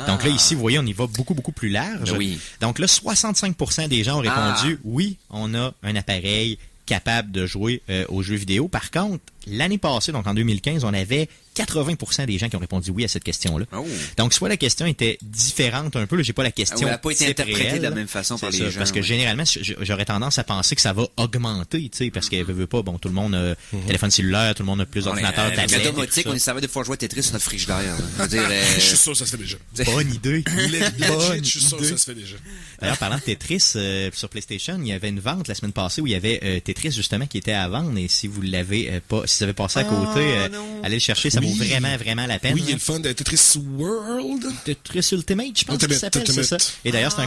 Donc là, ici, vous voyez, on y va beaucoup, beaucoup plus large. Ben oui. Donc là, 65% des gens ont répondu oui, on a un appareil capable de jouer aux jeux vidéo. Par contre, l'année passée, donc en 2015, on avait 80% des gens qui ont répondu oui à cette question-là. Oh. Donc, soit la question était différente un peu, là, j'ai pas la question. Elle n'a pas été type interprétée réelle, de la même façon par c'est les ça, gens. parce que généralement, j'aurais tendance à penser que ça va augmenter, tu sais, parce qu'elle veut pas, bon, tout le monde a téléphone cellulaire, tout le monde a plus d'ordinateurs, La tablettes. domotique, on est servait de pouvoir jouer à Tetris sur notre frigidaire. Je veux dire, Je suis sûr que ça se fait déjà. Bonne idée. Legit, je suis sûr que ça se fait déjà. D'ailleurs, parlant de Tetris, sur PlayStation, il y avait une vente la semaine passée où il y avait Tetris justement qui était à vendre, et si vous l'avez pas, si vous avez passé à côté, allez le chercher, ça vaut vraiment, vraiment la peine. Oui, il y a le fun de Tetris World. Tetris Ultimate, je pense que ça s'appelle, c'est ça. Et d'ailleurs, c'est un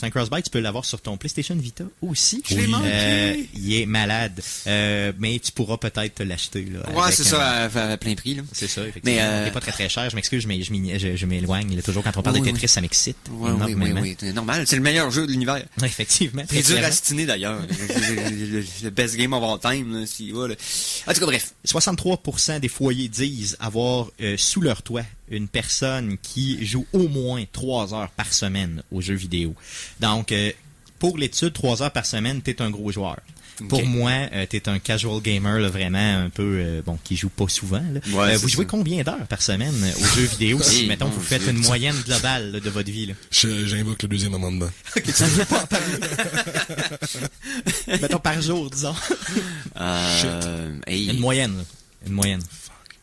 cross-buy, tu peux l'avoir sur ton PlayStation Vita aussi. Je l'ai manqué. Il est malade. Mais tu pourras peut-être l'acheter, là. Ouais, c'est ça, à plein prix, là. C'est ça, effectivement. Mais, il est pas très très cher, je m'excuse, je m'éloigne. Là, toujours quand on parle de Tetris, ça m'excite. Oui, c'est normal. C'est le meilleur jeu de l'univers. Effectivement. C'est dur à stiner, d'ailleurs. Le best game of all time, là, s'il va, là. En tout cas, bref. 63% des foyers disent avoir sous leur toit une personne qui joue au moins 3 heures par semaine aux jeux vidéo. Donc, pour l'étude, 3 heures par semaine, t'es un gros joueur. Okay. Pour moi, t'es un casual gamer, là, vraiment un peu, qui joue pas souvent. Là. Ouais, vous jouez combien d'heures par semaine aux jeux vidéo si, mettons, vous faites une moyenne globale là, de votre vie? Là? J'invoque le deuxième amendement. Ça ne veut pas en parler. Mettons par jour, disons. Une moyenne. Là. Une moyenne.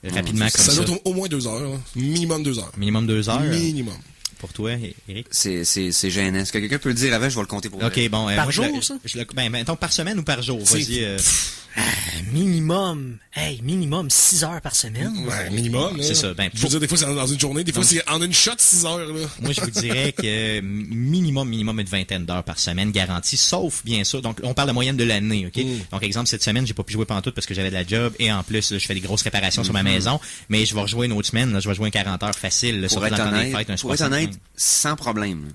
Rapidement comme ça. Ça doit être au moins 2 heures. Hein. Minimum 2 heures. Minimum 2 heures. Minimum. Pour toi, Eric? C'est gênant. Est-ce que quelqu'un peut le dire avant? Je vais le compter pour vous. OK, bon. Par jour, ça? Mettons par semaine ou par jour? Vas-y. Minimum 6 heures par semaine. Ouais, minimum. C'est ça. Je veux dire, des fois, c'est dans une journée. Des fois, c'est en une shot 6 heures. Là. Moi, je vous dirais que minimum une vingtaine d'heures par semaine garantie, sauf, bien sûr, donc on parle de moyenne de l'année, OK? Donc, exemple, cette semaine, j'ai pas pu jouer pantoute parce que j'avais de la job et en plus, je fais des grosses réparations sur ma maison, mais je vais rejouer une autre semaine, là, je vais jouer un 40 heures facile, là, pour être honnête, pour être honnête, sans problème,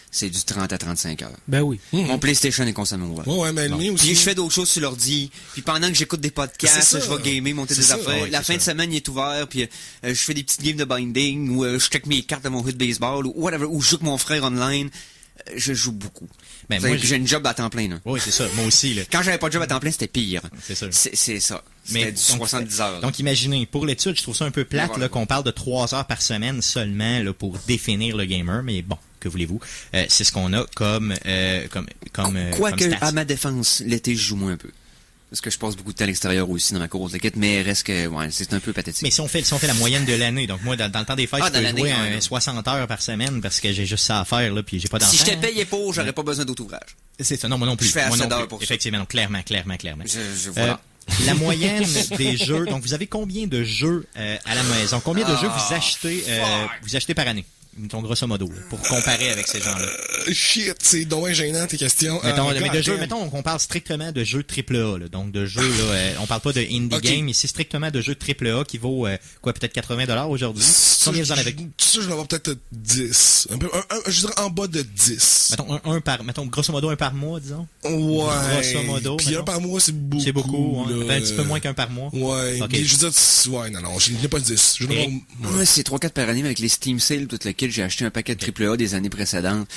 c'est du 30 à 35 heures. Ben oui. Mon PlayStation est constamment ouvert. Ouais, mais lui aussi. Puis je fais d'autres choses sur l'ordi. Puis pendant que j'écoute des podcasts, je vais gamer, monter des affaires. Ouais, la fin de semaine, il est ouvert. Puis je fais des petites games de binding ou je check mes cartes de mon jeu de baseball ou whatever. Ou je joue avec mon frère online. Je joue beaucoup. Ben, moi, j'ai une job à temps plein. Là. Oui, c'est ça. Moi aussi. Là. Quand j'avais pas de job à temps plein, c'était pire. C'est ça. C'est ça. C'était du 70 heures. Donc, imaginez, pour l'étude, je trouve ça un peu plate là, qu'on parle de 3 heures par semaine seulement là, pour définir le gamer. Mais bon, que voulez-vous? C'est ce qu'on a comme Quoique, comme à ma défense, l'été, je joue moins un peu. Parce que je passe beaucoup de temps à l'extérieur aussi dans ma course de quête, mais reste que, c'est un peu pathétique. Mais si on fait la moyenne de l'année, donc moi, dans le temps des fêtes, je peux jouer 60 heures par semaine parce que j'ai juste ça à faire, là, puis j'ai pas d'enfant. Si je te payais pour, j'aurais pas besoin d'autre ouvrage. C'est ça, non, moi non plus. Je fais assez d'heures pour ça. Effectivement, donc, clairement. Voilà. La moyenne des jeux, donc vous avez combien de jeux à la maison? Combien de jeux vous achetez par année? Mettons, grosso modo, là, pour comparer avec ces gens-là. Shit, c'est dommage gênant tes questions. Mettons, on parle strictement de jeux AAA, là. Donc, de jeux, là, on parle pas de indie game, ici, strictement de jeux AAA qui vaut, peut-être 80$ aujourd'hui. Combien vous en avez? Ça, je vais avoir peut-être 10. Je dirais en bas de 10. Mettons, grosso modo, un par mois, disons. Ouais. Grosso modo. Puis un par mois, c'est beaucoup. C'est beaucoup, hein. Un petit peu moins qu'un par mois. Ouais. Okay. Je veux dire, non, je n'ai pas 10. C'est 3-4 par année, mais avec les Steam Sales, tout lequel j'ai acheté un paquet de AAA des années précédentes.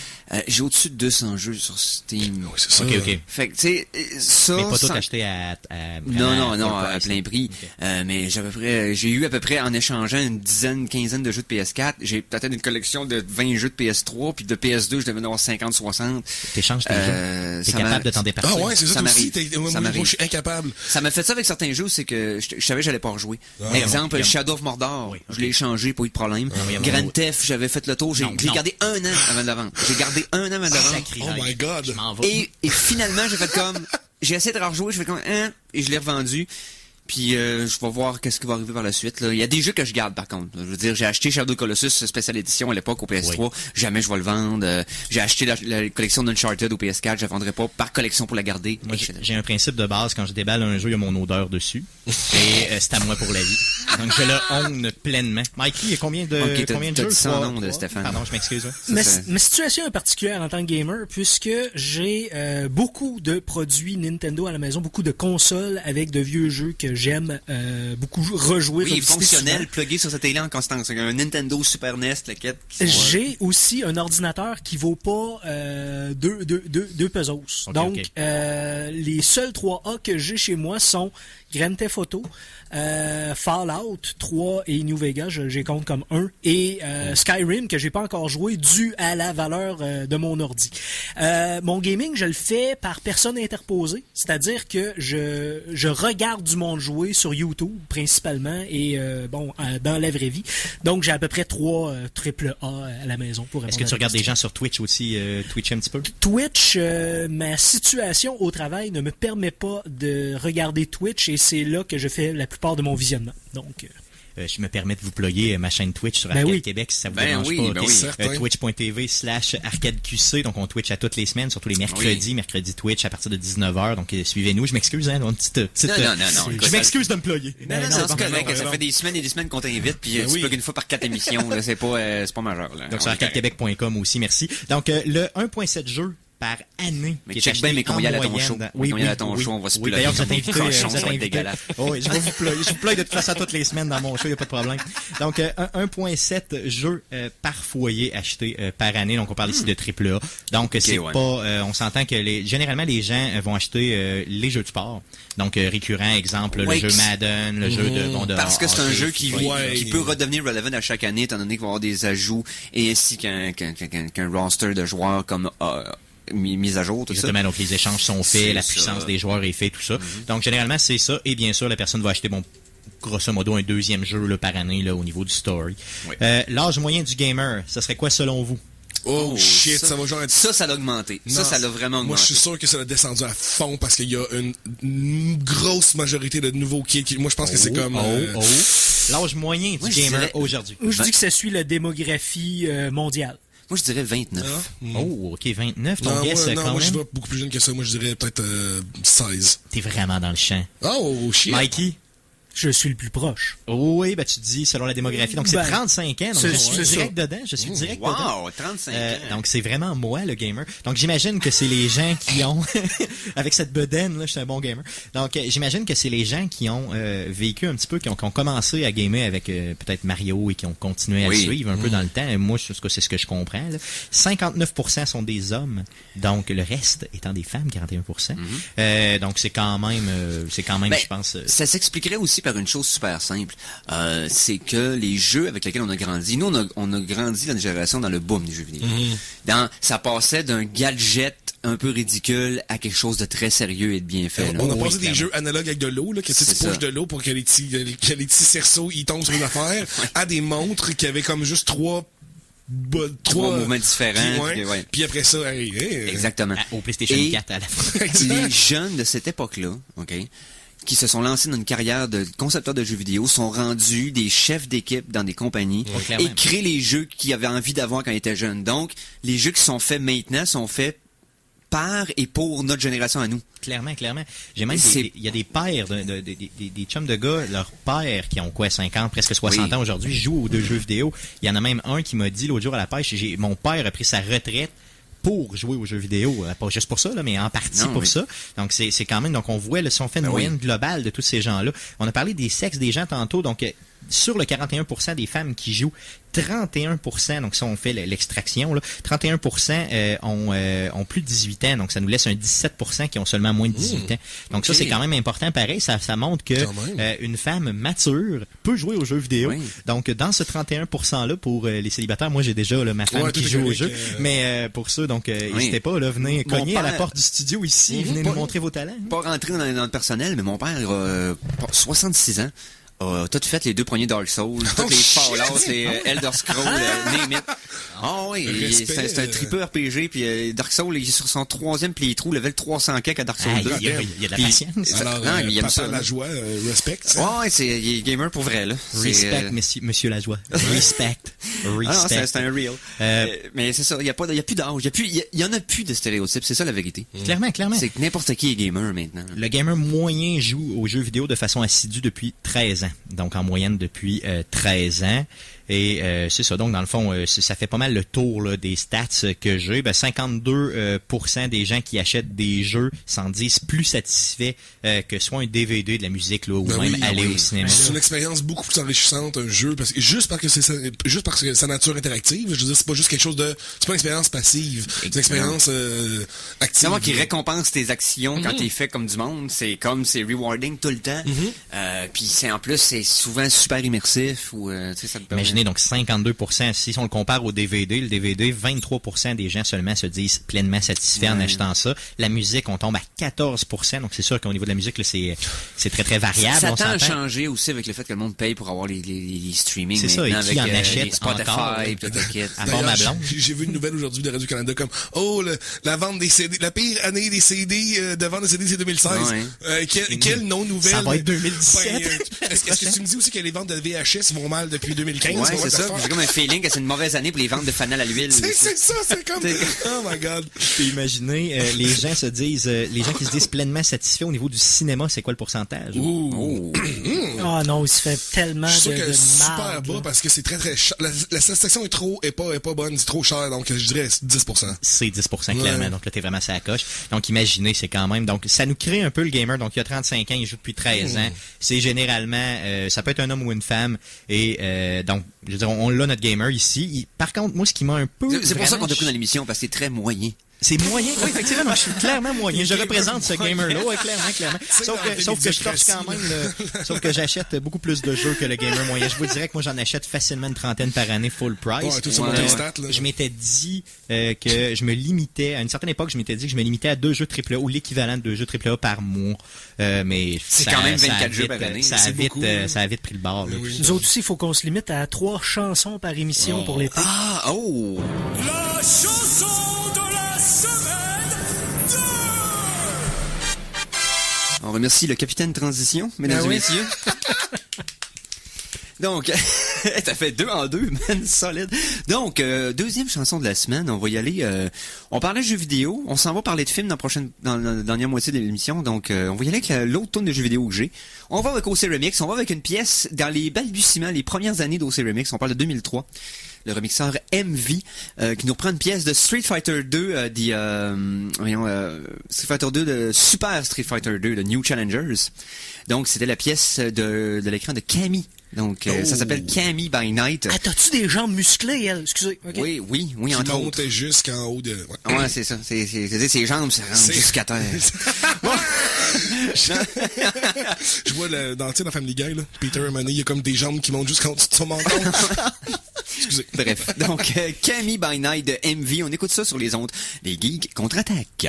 J'ai au-dessus de 200 jeux sur Steam. Oui, c'est ça. OK. Fait que, tu sais, ça... Mais pas tout acheté à Non, à plein prix. Okay. Mais j'ai eu à peu près, en échangeant une quinzaine de jeux de PS4, j'ai peut-être une collection de 20 jeux de PS3, puis de PS2, je devais en avoir 50-60. T'échanges tes jeux. T'es capable de t'en départir. Ah ouais, c'est ça aussi. Moi, je suis incapable. Ça m'a fait ça avec certains jeux, c'est que je savais que j'allais pas rejouer. Exemple, Shadow of Mordor, je l'ai échangé, pas eu de problème. Grand Theft, j'avais fait le tour, j'ai gardé 1 an avant de le vendre. Oh my God. Et finalement, j'ai fait comme... J'ai essayé de rejouer, je fais comme... et je l'ai revendu. Puis je vais voir qu'est-ce qui va arriver par la suite. Là. Il y a des jeux que je garde par contre. Je veux dire, j'ai acheté Shadow Colossus Special Edition à l'époque au PS3. Oui. Jamais je vais le vendre. J'ai acheté la collection d'Uncharted au PS4. Je la vendrai pas par collection pour la garder. Moi, j'ai un principe de base. Quand je déballe un jeu, il y a mon odeur dessus. Et c'est à moi pour la vie. Donc je le own pleinement. Mikey, il y a combien de jeux? Sans nom de Stéphane. Pardon, je m'excuse. Ma situation est particulière en tant que gamer puisque j'ai beaucoup de produits Nintendo à la maison, beaucoup de consoles avec de vieux jeux que j'aime beaucoup rejouer. Oui, fonctionnel, plugué sur cette télé en constance. Un Nintendo Super NES, la quête. J'ai aussi un ordinateur qui vaut pas deux pesos. Okay, donc, les seuls 3A que j'ai chez moi sont Grand Theft Auto, Fallout 3 et New Vegas, j'ai compte comme un, et Skyrim que j'ai pas encore joué dû à la valeur de mon ordi. Mon gaming, je le fais par personne interposée, c'est-à-dire que je regarde du monde jouer sur YouTube principalement et dans la vraie vie. Donc j'ai à peu près 3 AAA à la maison pour répondre. Est-ce que tu regardes des gens sur Twitch aussi, Twitch un petit peu? Twitch, ma situation au travail ne me permet pas de regarder Twitch et c'est là que je fais la plupart de mon visionnement. Donc, je me permets de vous plugger ma chaîne Twitch sur Ben Arcade oui. Québec si ça vous Ben dérange oui, pas. ben oui, certain. Twitch.tv/ArcadeQC. Donc on Twitch à toutes les semaines, surtout les mercredis. Mercredi Twitch à partir de 19h. Donc suivez-nous. Je m'excuse, hein, une petite. Non. Je m'excuse de me plugger. Non, c'est correct. Ça fait des semaines et des semaines qu'on t'invite, puis tu plugues une fois par 4 émissions. Là, c'est pas majeur. Là. Donc sur arcadequebec.com aussi, merci. Donc le 1.7 jeux par année. Mais check bien, mais qu'on y aille à ton show. Oui, on va se oui, plugger. d'ailleurs, vous êtes invité. Ça va être dégueulasse. Oui, je vous plug de toute façon toutes les semaines dans mon show, il n'y a pas de problème. Donc, 1.7 jeux par foyer achetés par année. Donc, on parle ici de AAA. Donc, c'est pas... on s'entend que généralement, les gens vont acheter les jeux de sport. Donc, récurrent, exemple, le jeu Madden, le jeu de... Parce que c'est un jeu qui peut redevenir relevant à chaque année, étant donné qu'il va y avoir des ajouts et ainsi qu'un roster de joueurs comme... mise à jour, tout Exactement, ça. donc les échanges sont faits, la puissance des joueurs est faite, tout ça. Donc généralement c'est ça, et bien sûr la personne va acheter grosso modo un deuxième jeu là, par année là, au niveau du story. Oui. L'âge moyen du gamer, ça serait quoi selon vous? Oh shit, ça va genre être... Ça l'a augmenté. Ça l'a vraiment augmenté. Moi, je suis sûr que ça l'a descendu à fond parce qu'il y a une grosse majorité de nouveaux kids. Moi, je pense que c'est comme... L'âge moyen du gamer aujourd'hui. Je dis que ça suit la démographie mondiale. Moi, je dirais 29. Oh, OK, 29. Ton guess, quand moi, même? je vais beaucoup plus jeune que ça. Moi, je dirais peut-être 16. T'es vraiment dans le champ. Oh, shit. Mikey? Je suis le plus proche. Oui, ben tu dis selon la démographie. Donc, c'est 35 ans. Donc, je suis direct dedans. Wow, 35 ans. Donc, c'est vraiment moi, le gamer. Donc, j'imagine que c'est les gens qui ont... avec cette bedaine, là, je suis un bon gamer. Donc, j'imagine que c'est les gens qui ont vécu un petit peu, qui ont commencé à gamer avec peut-être Mario et qui ont continué à suivre un peu dans le temps. Et moi, c'est ce que je comprends. Là. 59% sont des hommes. Donc, le reste étant des femmes, 41%. Donc, c'est quand même, je pense... Ça s'expliquerait aussi par une chose super simple. C'est que les jeux avec lesquels on a grandi, nous, on a grandi dans une génération dans le boom des jeux vidéo. Ça passait d'un gadget un peu ridicule à quelque chose de très sérieux et de bien fait. On a passé des jeux analogues avec de l'eau, là, que tu pushes de l'eau pour que les petits cerceaux ils tombent sur une affaire, à des montres qui avaient comme juste trois mouvements différents. Puis après ça, exactement. Au PlayStation 4 à la fin. Les jeunes de cette époque-là, qui se sont lancés dans une carrière de concepteurs de jeux vidéo, sont rendus des chefs d'équipe dans des compagnies et créent les jeux qu'ils avaient envie d'avoir quand ils étaient jeunes. Donc, les jeux qui sont faits maintenant sont faits par et pour notre génération à nous. Clairement. J'ai même il y a des pères, des chums de gars, leurs pères qui ont 50, presque 60 ans aujourd'hui, jouent aux deux jeux vidéo. Il y en a même un qui m'a dit l'autre jour à la pêche, mon père a pris sa retraite pour jouer aux jeux vidéo, pas juste pour ça, là, mais en partie ça. Donc, c'est quand même, donc on voit, si on fait une moyenne globale de tous ces gens-là, on a parlé des sexes des gens tantôt, donc sur le 41% des femmes qui jouent, 31%, donc si on fait l'extraction, là, 31% ont plus de 18 ans, donc ça nous laisse un 17% qui ont seulement moins de 18 ans. Donc ça, c'est quand même important. Pareil, ça montre que une femme mature peut jouer aux jeux vidéo. Donc dans ce 31%-là, pour les célibataires, moi j'ai déjà ma femme qui joue aux jeux, mais pour ceux, donc n'hésitez pas, là, venez cogner à la porte du studio ici, venez nous montrer vos talents. Pas rentrer dans le personnel, mais mon père a 66 ans. Tout fait les 2 premiers Dark Souls, toutes les Fallout, les Elder Scrolls, name it. C'est un triple RPG, puis Dark Souls, il est sur son 3e playthrough, level 300 à Dark Souls 2. Il y a de la patience. Alors, il aime ça. La joie, respect. Il est gamer pour vrai, là. Respect, monsieur Lajoie. Respect. C'est un real. Mais c'est ça, il y a plus d'âge, il y en a plus de stéréotypes, c'est ça la vérité. Clairement. C'est que n'importe qui est gamer maintenant. Le gamer moyen joue aux jeux vidéo de façon assidue depuis 13 ans. Donc, en moyenne, depuis 13 ans. Et c'est ça. Donc, dans le fond, ça fait pas mal le tour là, des stats que j'ai. 52% des gens qui achètent des jeux s'en disent plus satisfaits que soit un DVD de la musique là, ou même aller au cinéma. C'est une expérience beaucoup plus enrichissante, un jeu, parce que juste parce que sa nature interactive, je veux dire, c'est pas juste quelque chose de, c'est pas une expérience passive, c'est une expérience active. C'est moi qui récompense tes actions quand t'es fait comme du monde, c'est rewarding tout le temps. Puis c'est en plus c'est souvent super immersif ou tu sais ça te permet. Imaginez donc 52%, si on le compare au DVD, le DVD 23% des gens seulement se disent pleinement satisfaits en achetant ça. La musique, on tombe à 14%, donc c'est sûr qu'au niveau de la musique là, c'est très très variable. Ça on tend à s'entend. changer aussi avec le fait que le monde paye pour avoir les streamings. C'est ça, et maintenant, qui avec, en achète les Spotify, encore, tout le kit. à part ma blonde. J'ai vu une nouvelle aujourd'hui de Radio-Canada comme la vente des CD, la pire année des CD de vente des CD c'est 2016. Ouais. Quelle non-nouvelle. Ça va être 2017. Est-ce que tu me dis aussi que les ventes de VHS vont mal depuis 2015? Ouais, c'est ça. J'ai comme un feeling que c'est une mauvaise année pour les ventes de fanal à l'huile. C'est ça, c'est comme oh my god. Puis imaginez, les gens qui se disent pleinement satisfaits au niveau du cinéma, c'est quoi le pourcentage? Ah non, il se fait tellement Je suis sûr de que c'est super marde, bas là. parce que c'est très très cher. La satisfaction est pas bonne, c'est trop cher, donc je dirais 10%. C'est 10% clairement, donc là t'es vraiment sur la coche. Donc imaginez, c'est quand même, donc ça nous crée un peu le gamer, donc il y a 35 ans, il joue depuis 13 ans, c'est généralement, ça peut être un homme ou une femme, et donc, je veux dire, on l'a notre gamer ici. Par contre, moi ce qui m'a un peu... C'est pour ça qu'on vraiment t'a pris dans l'émission, parce que c'est très moyen. C'est moyen, oui, effectivement, donc je suis clairement moyen. Je représente ce gamer-là, ouais, clairement. Sauf que je torche quand même sauf que j'achète beaucoup plus de jeux que le gamer moyen. Je vous dirais que moi, j'en achète facilement une trentaine par année full price. Ouais, tout ça pour tes stats, là. Je m'étais dit, que je me limitais, à une certaine époque, je m'étais dit que je me limitais à 2 jeux AAA ou l'équivalent de 2 jeux AAA par mois. Mais c'est quand même 24 jeux par année. Ça a vite pris le bord, là. Nous autres aussi, il faut qu'on se limite à 3 chansons par émission pour l'été. La chanson de la semaine 2! On remercie le capitaine Transition, mesdames et messieurs. Donc, t'as fait 2 en 2, man, solide. Donc, deuxième chanson de la semaine, on va y aller. On parlait de jeux vidéo, on s'en va parler de films dans la dernière moitié de l'émission. Donc, on va y aller avec l'autre tonne de jeux vidéo que j'ai. On va avec OC Remix, on va avec une pièce dans les balbutiements, les premières années d'OC Remix. On parle de 2003. Le remixeur MV, qui nous reprend une pièce de Street Fighter 2, Street Fighter 2 de Super Street Fighter 2, de New Challengers. Donc, c'était la pièce de l'écran de Cammy. Donc, ça s'appelle Cammy by Night. Ah, t'as-tu des jambes musclées, elle? Excusez. Okay. Oui, Qui entre autres. montait jusqu'en haut de... Ouais, c'est ça. C'est ses jambes, ça rentre jusqu'à terre. Je vois dans la Family Guy, là, Peter Money, il y a comme des jambes qui montent jusqu'en dessous de son menton. Excusez. Bref, donc Cammy by Night de MV, on écoute ça sur les ondes des Geeks contre-attaque.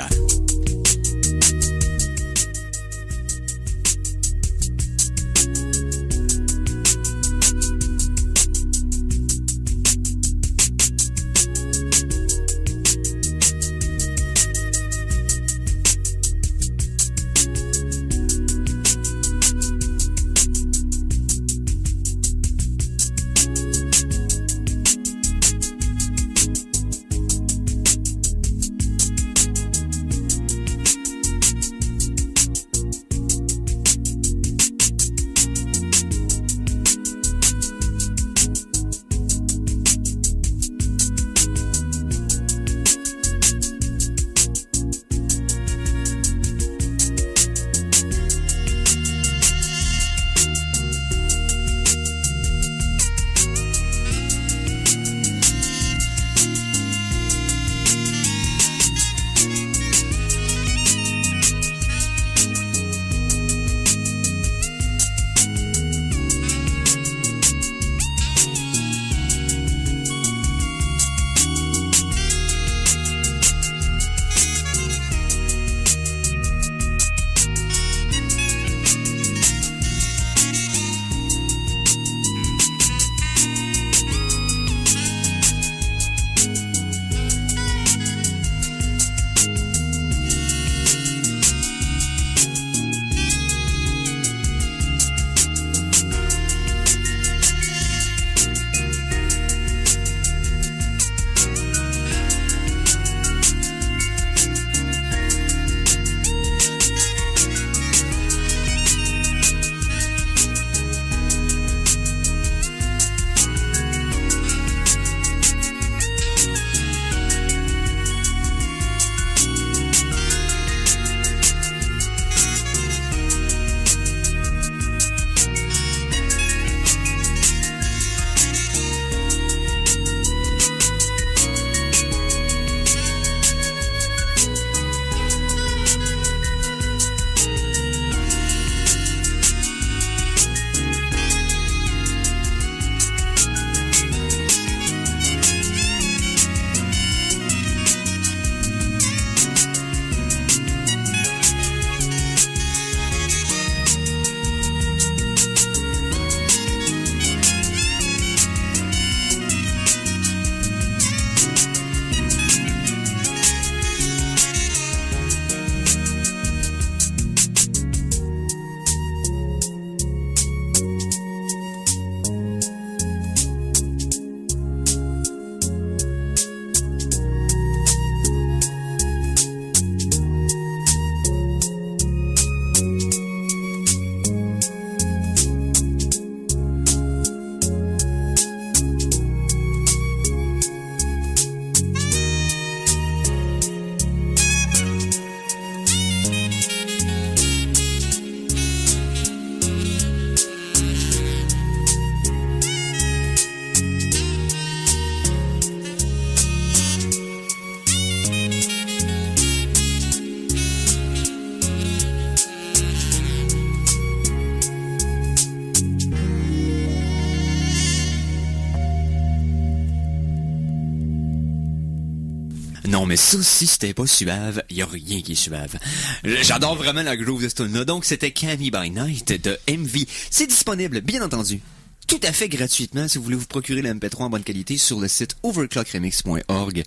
Non, mais ça, si c'était pas suave, y a rien qui est suave. J'adore vraiment la groove de ce tune-là. Donc, c'était Cammy by Night de MV. C'est disponible, bien entendu, tout à fait gratuitement si vous voulez vous procurer la MP3 en bonne qualité sur le site overclockremix.org.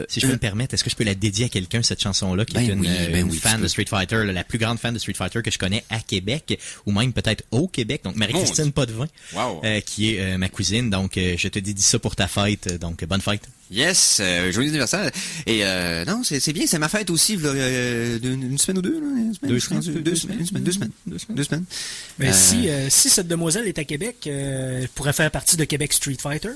Si je peux me permettre, est-ce que je peux la dédier à quelqu'un, cette chanson-là, qui est une fan de Street Fighter, là, la plus grande fan de Street Fighter que je connais à Québec, ou même peut-être au Québec, donc Marie-Christine Potvin, qui est ma cousine, donc je te dédie ça pour ta fête, donc bonne fête. Yes, joyeux anniversaire. Et non, c'est bien, c'est ma fête aussi, une semaine ou deux, là, deux semaines. Mais si cette demoiselle est à Québec, elle pourrait faire partie de Québec Street Fighter.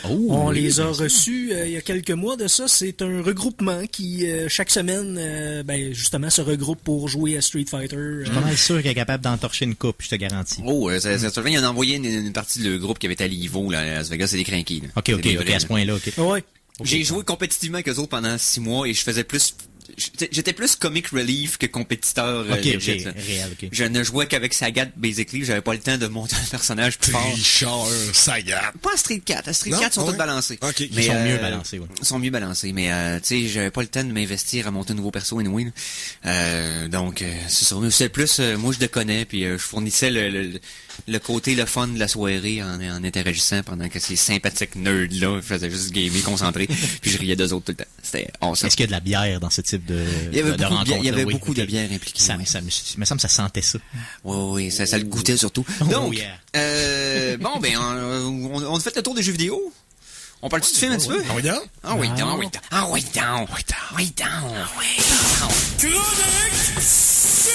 On les a reçus il y a quelques mois de ça. C'est un regroupement qui, chaque semaine, justement, se regroupe pour jouer à Street Fighter. Je suis pas mal sûr qu'elle est capable d'entorcher une coupe, je te garantis. Il en a envoyé une partie de le groupe qui avait été à l'Ivo, là, à Las Vegas, c'est des crinqués. Là. OK, à ce point-là, OK. Ouais. J'ai joué compétitivement avec eux autres pendant 6 mois et je faisais plus... J'étais plus comic relief que compétiteur. Réel, OK. Je ne jouais qu'avec Sagat, basically. J'avais pas le temps de monter un personnage plus fort. Tricheur, Sagat. Pas Street 4. Street 4 sont tous balancés. Okay. Mais, ils sont mieux balancés, oui. Ils sont mieux balancés, mais tu sais, j'avais pas le temps de m'investir à monter un nouveau perso anyway. Donc, c'est ça. C'est plus, moi je le connais, puis je fournissais le côté, le fun de la soirée en interagissant pendant que ces sympathiques nerds-là faisaient juste gamer, concentrés, puis je riais d'eux autres tout le temps. C'était awesome. Est-ce qu'il y a de la bière dans ce type de rencontre? Il y avait beaucoup de bière impliquée. Ça me semble que ça sentait ça. Oui, ça le goûtait surtout. Donc, bon, ben, on a fait le tour des jeux vidéo. On parle-tu de film un petit peu? Ah oui, donc? Chronique Cinéma!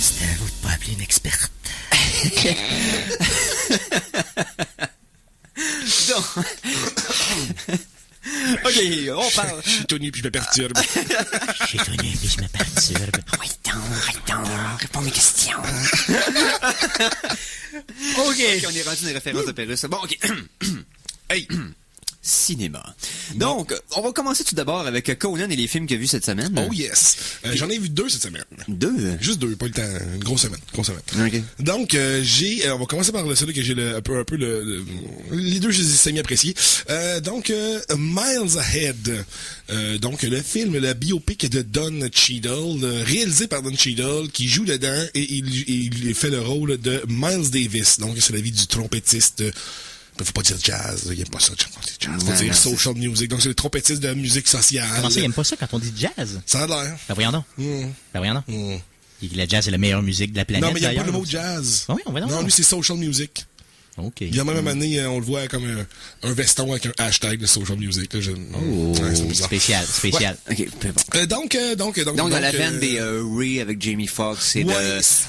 C'était à vous de pas appeler une experte. OK, on parle. Je suis Tony puis je me perturbe. J'ai donné puis je me perturbe. Oui, donc, réponds à mes questions. OK. On est rendu des références de Pérus. Bon, OK. Hey. Cinéma. Donc, on va commencer tout d'abord avec Conan et les films qu'il a vus cette semaine. Oh yes. J'en ai vu 2 cette semaine. 2? Juste 2, pas le temps. Une grosse semaine. OK. Donc, on va commencer par celui que j'ai un peu les deux, je les ai semi-appréciés. Miles Ahead. Donc, le film, la biopic de Don Cheadle, réalisé par Don Cheadle, qui joue dedans et il fait le rôle de Miles Davis. Donc, c'est la vie du trompettiste. Faut pas dire jazz, il aime pas ça, jazz. Faut dire social music. Donc, c'est le trompettiste de musique sociale. Comment ça, il aime pas ça quand on dit jazz? Ça a l'air. Ben voyons donc. Le jazz est la meilleure musique de la planète. Non, mais il n'y a pas le mot jazz. Oui, on va non, lui, c'est social music. OK. Il y a même année, on le voit comme un veston avec un hashtag de social music. Là, c'est spécial. OK, bon. Donc, dans la veine des Ray avec Jamie Foxx et de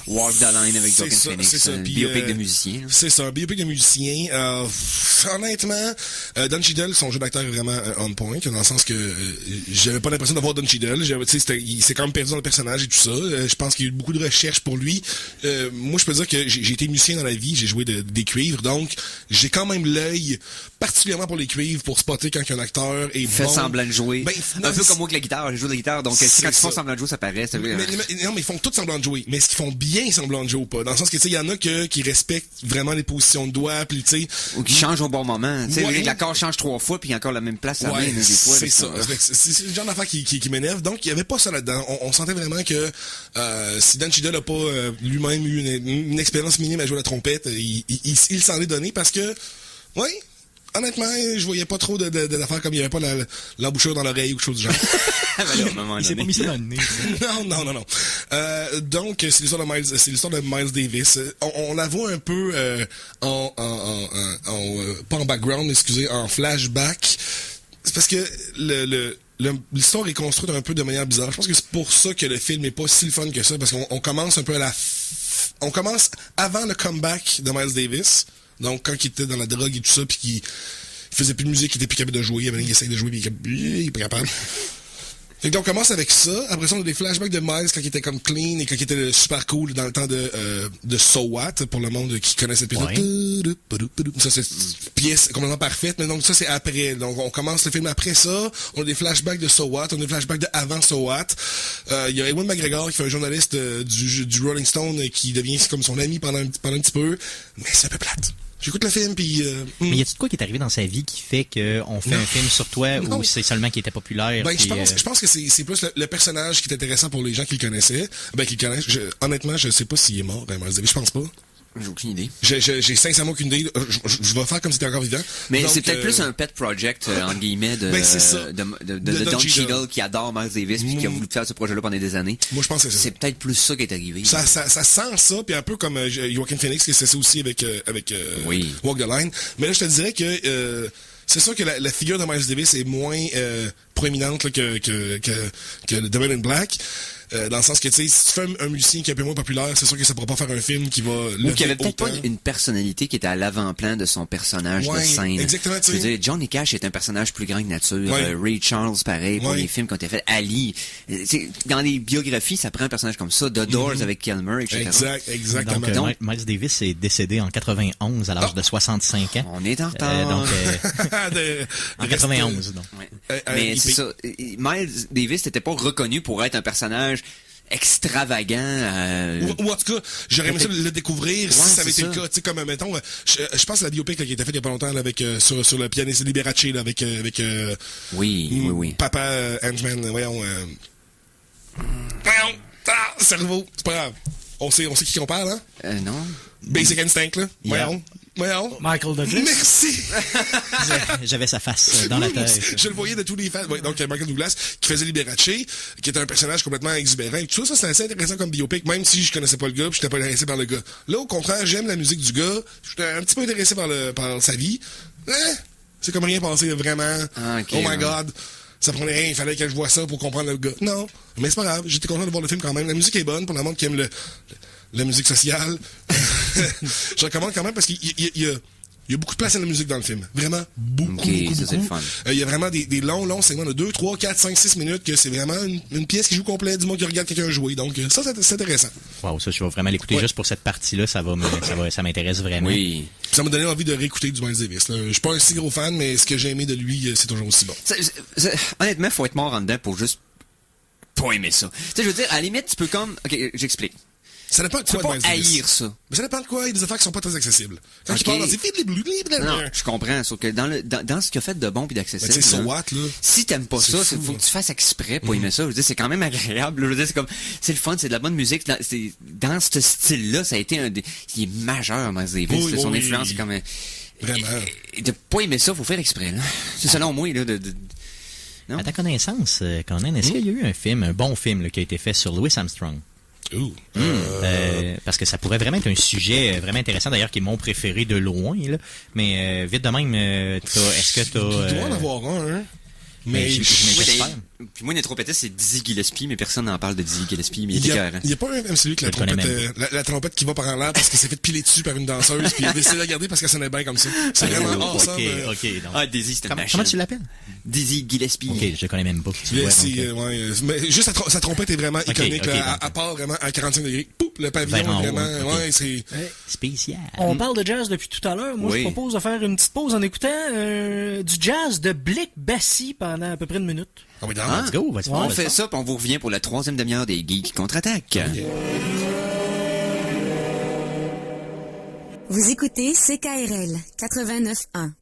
Walk the Line avec Joaquin Phoenix. C'est ça. Biopic de musicien. C'est ça, un biopic de musicien. Honnêtement, Don Cheadle, son jeu d'acteur est vraiment on point, dans le sens que j'avais pas l'impression d'avoir Don Cheadle. Il s'est quand même perdu dans le personnage et tout ça. Je pense qu'il y a eu beaucoup de recherches pour lui. Moi, je peux dire que j'ai été musicien dans la vie, j'ai joué des cuivres. Donc, j'ai quand même l'œil particulièrement pour les cuivres, pour spotter quand un acteur est fait semblant de jouer. Un peu comme moi avec la guitare, j'ai joué de la guitare, donc quand ils font semblant de jouer, ça paraît. Non, mais ils font tous semblant de jouer. Mais est-ce qu'ils font bien semblant de jouer ou pas? Dans le sens que, tu sais, il y en a qui respectent vraiment les positions de doigts, puis tu sais... Ou qui changent au bon moment. Tu sais, l'accord change 3 fois, puis il y a encore la même place à main, des fois. C'est ça. C'est le genre d'affaire qui m'énerve. Donc, il y avait pas ça là-dedans. On sentait vraiment que si Don Cheadle a pas lui-même eu une expérience minime à jouer la trompette, il s'en est donné parce que, oui, honnêtement, je voyais pas trop d'affaires comme il y avait pas l'embouchure dans l'oreille ou quelque chose du genre. Il s'est pas mis ça dans le nez. Non. Donc, c'est l'histoire de Miles Davis. On la voit un peu pas en background, excusez, en flashback. C'est parce que l'histoire est construite un peu de manière bizarre. Je pense que c'est pour ça que le film est pas si le fun que ça, parce qu'on commence un peu on commence avant le comeback de Miles Davis. Donc, quand il était dans la drogue et tout ça, puis qu'il faisait plus de musique, il était plus capable de jouer, il essaye de jouer, puis il est pas capable. Fait que donc, on commence avec ça. Après ça, on a des flashbacks de Miles quand il était comme clean et quand il était super cool dans le temps de So What, pour le monde qui connaît cette pièce. Ouais. Ça, c'est une pièce complètement parfaite. Mais donc, ça, c'est après. Donc, on commence le film après ça. On a des flashbacks de So What. On a des flashbacks de avant So What. Il y a Ewan McGregor qui fait un journaliste du Rolling Stone qui devient comme son ami pendant un petit peu. Mais c'est un peu plate. J'écoute le film, puis... Mais y a-tu de quoi qui est arrivé dans sa vie qui fait qu'on fait un film sur toi ou c'est seulement qu'il était populaire? Ben, puis, je pense que c'est plus le personnage qui est intéressant pour les gens qui le connaissaient. Ben, qui le connaissent. Honnêtement, je sais pas s'il est mort, Miles Davis. Je pense pas. J'ai aucune idée. J'ai sincèrement aucune idée. Je vais faire comme si c'était encore vivant. Mais donc, c'est peut-être plus un pet project, entre guillemets, de Don Cheadle qui adore Miles Davis puis qui a voulu faire ce projet-là pendant des années. Moi, je pense que c'est ça. C'est peut-être plus ça qui est arrivé. Ça sent ça, puis un peu comme Joaquin Phoenix, qui c'est ça aussi avec Oui. Walk the Line. Mais là, je te dirais que c'est sûr que la figure de Miles Davis est moins proéminente là, que The Man in Black. Dans le sens que, tu sais, si tu fais un musicien qui est un peu moins populaire, c'est sûr que ça pourra pas faire un film qui va ou qui avait peut-être pas une personnalité qui était à l'avant-plan de son personnage de scène. Exactement, tu sais. Je veux sais. dire, Johnny Cash est un personnage plus grand que nature. Ouais. Ray Charles, pareil, pour Ouais. les films qui ont été faits. Ali. Dans les biographies, ça prend un personnage comme ça. The Doors avec Kilmer, etc. Exactement. Donc, Miles Davis est décédé en 91 à l'âge de 65 ans. On est en retard. En 91, donc. Ouais. Mais c'est ça. Miles Davis n'était pas reconnu pour être un personnage extravagant. Ou en tout cas, j'aurais aimé ça le découvrir si ça avait été le cas. Tu sais, comme, mettons, je pense à la biopic là, qui a été faite il y a pas longtemps là, avec sur le pianiste Liberace là, avec oui. Papa Angman, voyons, cerveau, c'est pas grave. On sait qui on parle, hein? Non. Basic Instinct, là. Voyons. Michael Douglas. Merci! J'avais sa face dans la tête. Je le voyais de tous les fans. Ouais, donc, Michael Douglas, qui faisait Liberace, qui était un personnage complètement exubérant. Et tout ça, c'est assez intéressant comme biopic, même si je connaissais pas le gars, puis j'étais pas intéressé par le gars. Là, au contraire, j'aime la musique du gars, j'étais un petit peu intéressé par sa vie. C'est comme rien passé, vraiment. Okay, oh my God. Ça prenait rien, il fallait que je voie ça pour comprendre le gars. Non, mais c'est pas grave, j'étais content de voir le film quand même. La musique est bonne pour le monde qui aime la musique sociale. Je recommande quand même parce qu'il y a beaucoup de place à la musique dans le film. Vraiment, beaucoup. Ça, c'est le fun. Il y a vraiment des longs segments de 2, 3, 4, 5, 6 minutes que c'est vraiment une pièce qui joue complet du monde qui regarde quelqu'un jouer. Donc, ça, c'est intéressant. Wow, ça, je vais vraiment l'écouter juste pour cette partie-là. Ça m'intéresse vraiment. Oui. Ça m'a donné envie de réécouter du Miles Davis. Je suis pas un si gros fan, mais ce que j'ai aimé de lui, c'est toujours aussi bon. Honnêtement, faut être mort en dedans pour juste pas aimer ça. Tu sais, je veux dire, à la limite, tu peux comme... OK, j'explique. Ça dépend de Tu peux quoi, pas Miles Davis. haïr ça. Mais ça dépend de quoi. Il y a des affaires qui sont pas très accessibles. Quand Ok. tu parles dans ces... Non, je comprends. Sauf que dans ce qu'il a fait de bon puis d'accessible, Ben, tu sais, So là, What, là. si t'aimes pas ça, fou, faut là. que tu fasses exprès pour aimer ça. Je veux dire, c'est quand même agréable. Je veux dire, c'est le fun, c'est de la bonne musique. Dans ce style-là, ça a été il est majeur, Miles Davis. Oui, Son oui. influence, c'est comme... Vraiment. Et de pas aimer ça, faut faire exprès, là. C'est selon moi, là, Non? À ta connaissance, Conan, est-ce qu'il y a eu un bon film là, qui a été fait sur Louis Armstrong? Parce que ça pourrait vraiment être un sujet vraiment intéressant, d'ailleurs, qui est mon préféré de loin. Là. Mais vite de même, est-ce que tu as... Il doit en avoir un, hein? Mais j'espère. Puis moi, une trompette, c'est Dizzy Gillespie, mais personne n'en parle de Dizzy Gillespie, mais il était carré. Il n'y a pas un celui que la trompette qui va par en l'air parce qu'il s'est fait piler dessus par une danseuse, puis il a décidé de la garder parce qu'elle sonnait bien comme ça. C'est vraiment awesome. OK, donc. Ah, Dizzy, c'était une machine. Comment tu l'appelles? Dizzy Gillespie. OK, je le connais même pas. Mais juste sa trompette est vraiment iconique, là, à part vraiment à 45 degrés. Poup, le pavillon, vraiment, c'est... Spécial. On parle de jazz depuis tout à l'heure. Moi, je propose de faire une petite pause en écoutant du jazz de Blick Bassi pendant à peu près une minute. Ah oui, Let's go, on fait ça, puis on vous revient pour la 3e demi-heure des Geeks contre-attaque. Vous écoutez CKRL 89.1.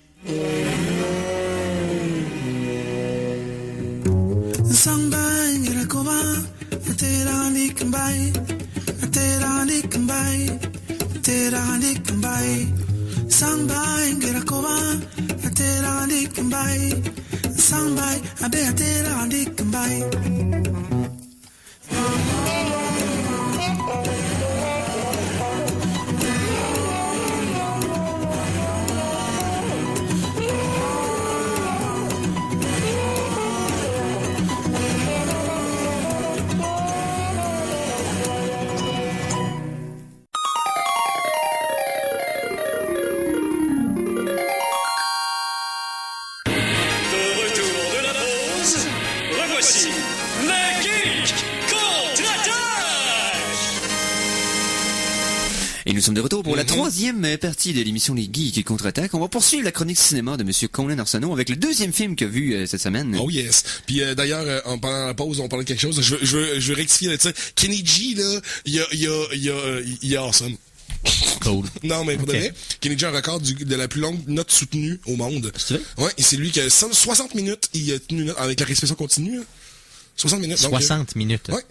Et nous sommes de retour pour la troisième partie de l'émission Les Geeks qui contre-attaquent. On va poursuivre la chronique cinéma de Monsieur Conan Arsenault avec le deuxième film qu'il a vu cette semaine. Oh yes. Puis d'ailleurs, pendant la pause, on parlait de quelque chose. Je veux rectifier là-dessus. Kenny G, là, il est awesome. Cool. Non, mais pour de vrai, Kenny G a un record de la plus longue note soutenue au monde. C'est vrai? Ouais, et c'est lui qui a 60 minutes, il a tenu une note avec la respiration continue. 60 minutes. 60 minutes. Ouais.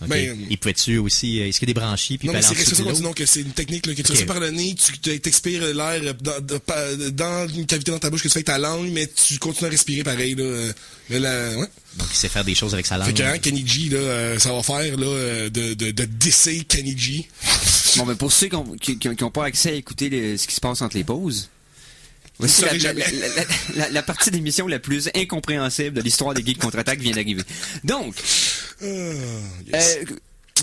Okay. Ben, il pouvait-tu aussi, est-ce qu'il y a des branchies puis non, mais c'est respiration continue, l'eau? donc c'est une technique là, que tu respires par le nez, tu t'expires l'air dans une cavité dans ta bouche que tu fais avec ta langue, mais tu continues à respirer pareil là. Ouais. Donc il sait faire des choses avec sa langue. Fait que hein, Kenny G là, ça va faire là de disser Kenny G. Bon, ben pour ceux qui ont pas accès à écouter ce qui se passe entre les pauses. Voici la partie d'émission la plus incompréhensible de l'histoire des Geeks contre-attaque vient d'arriver. Donc, Yes.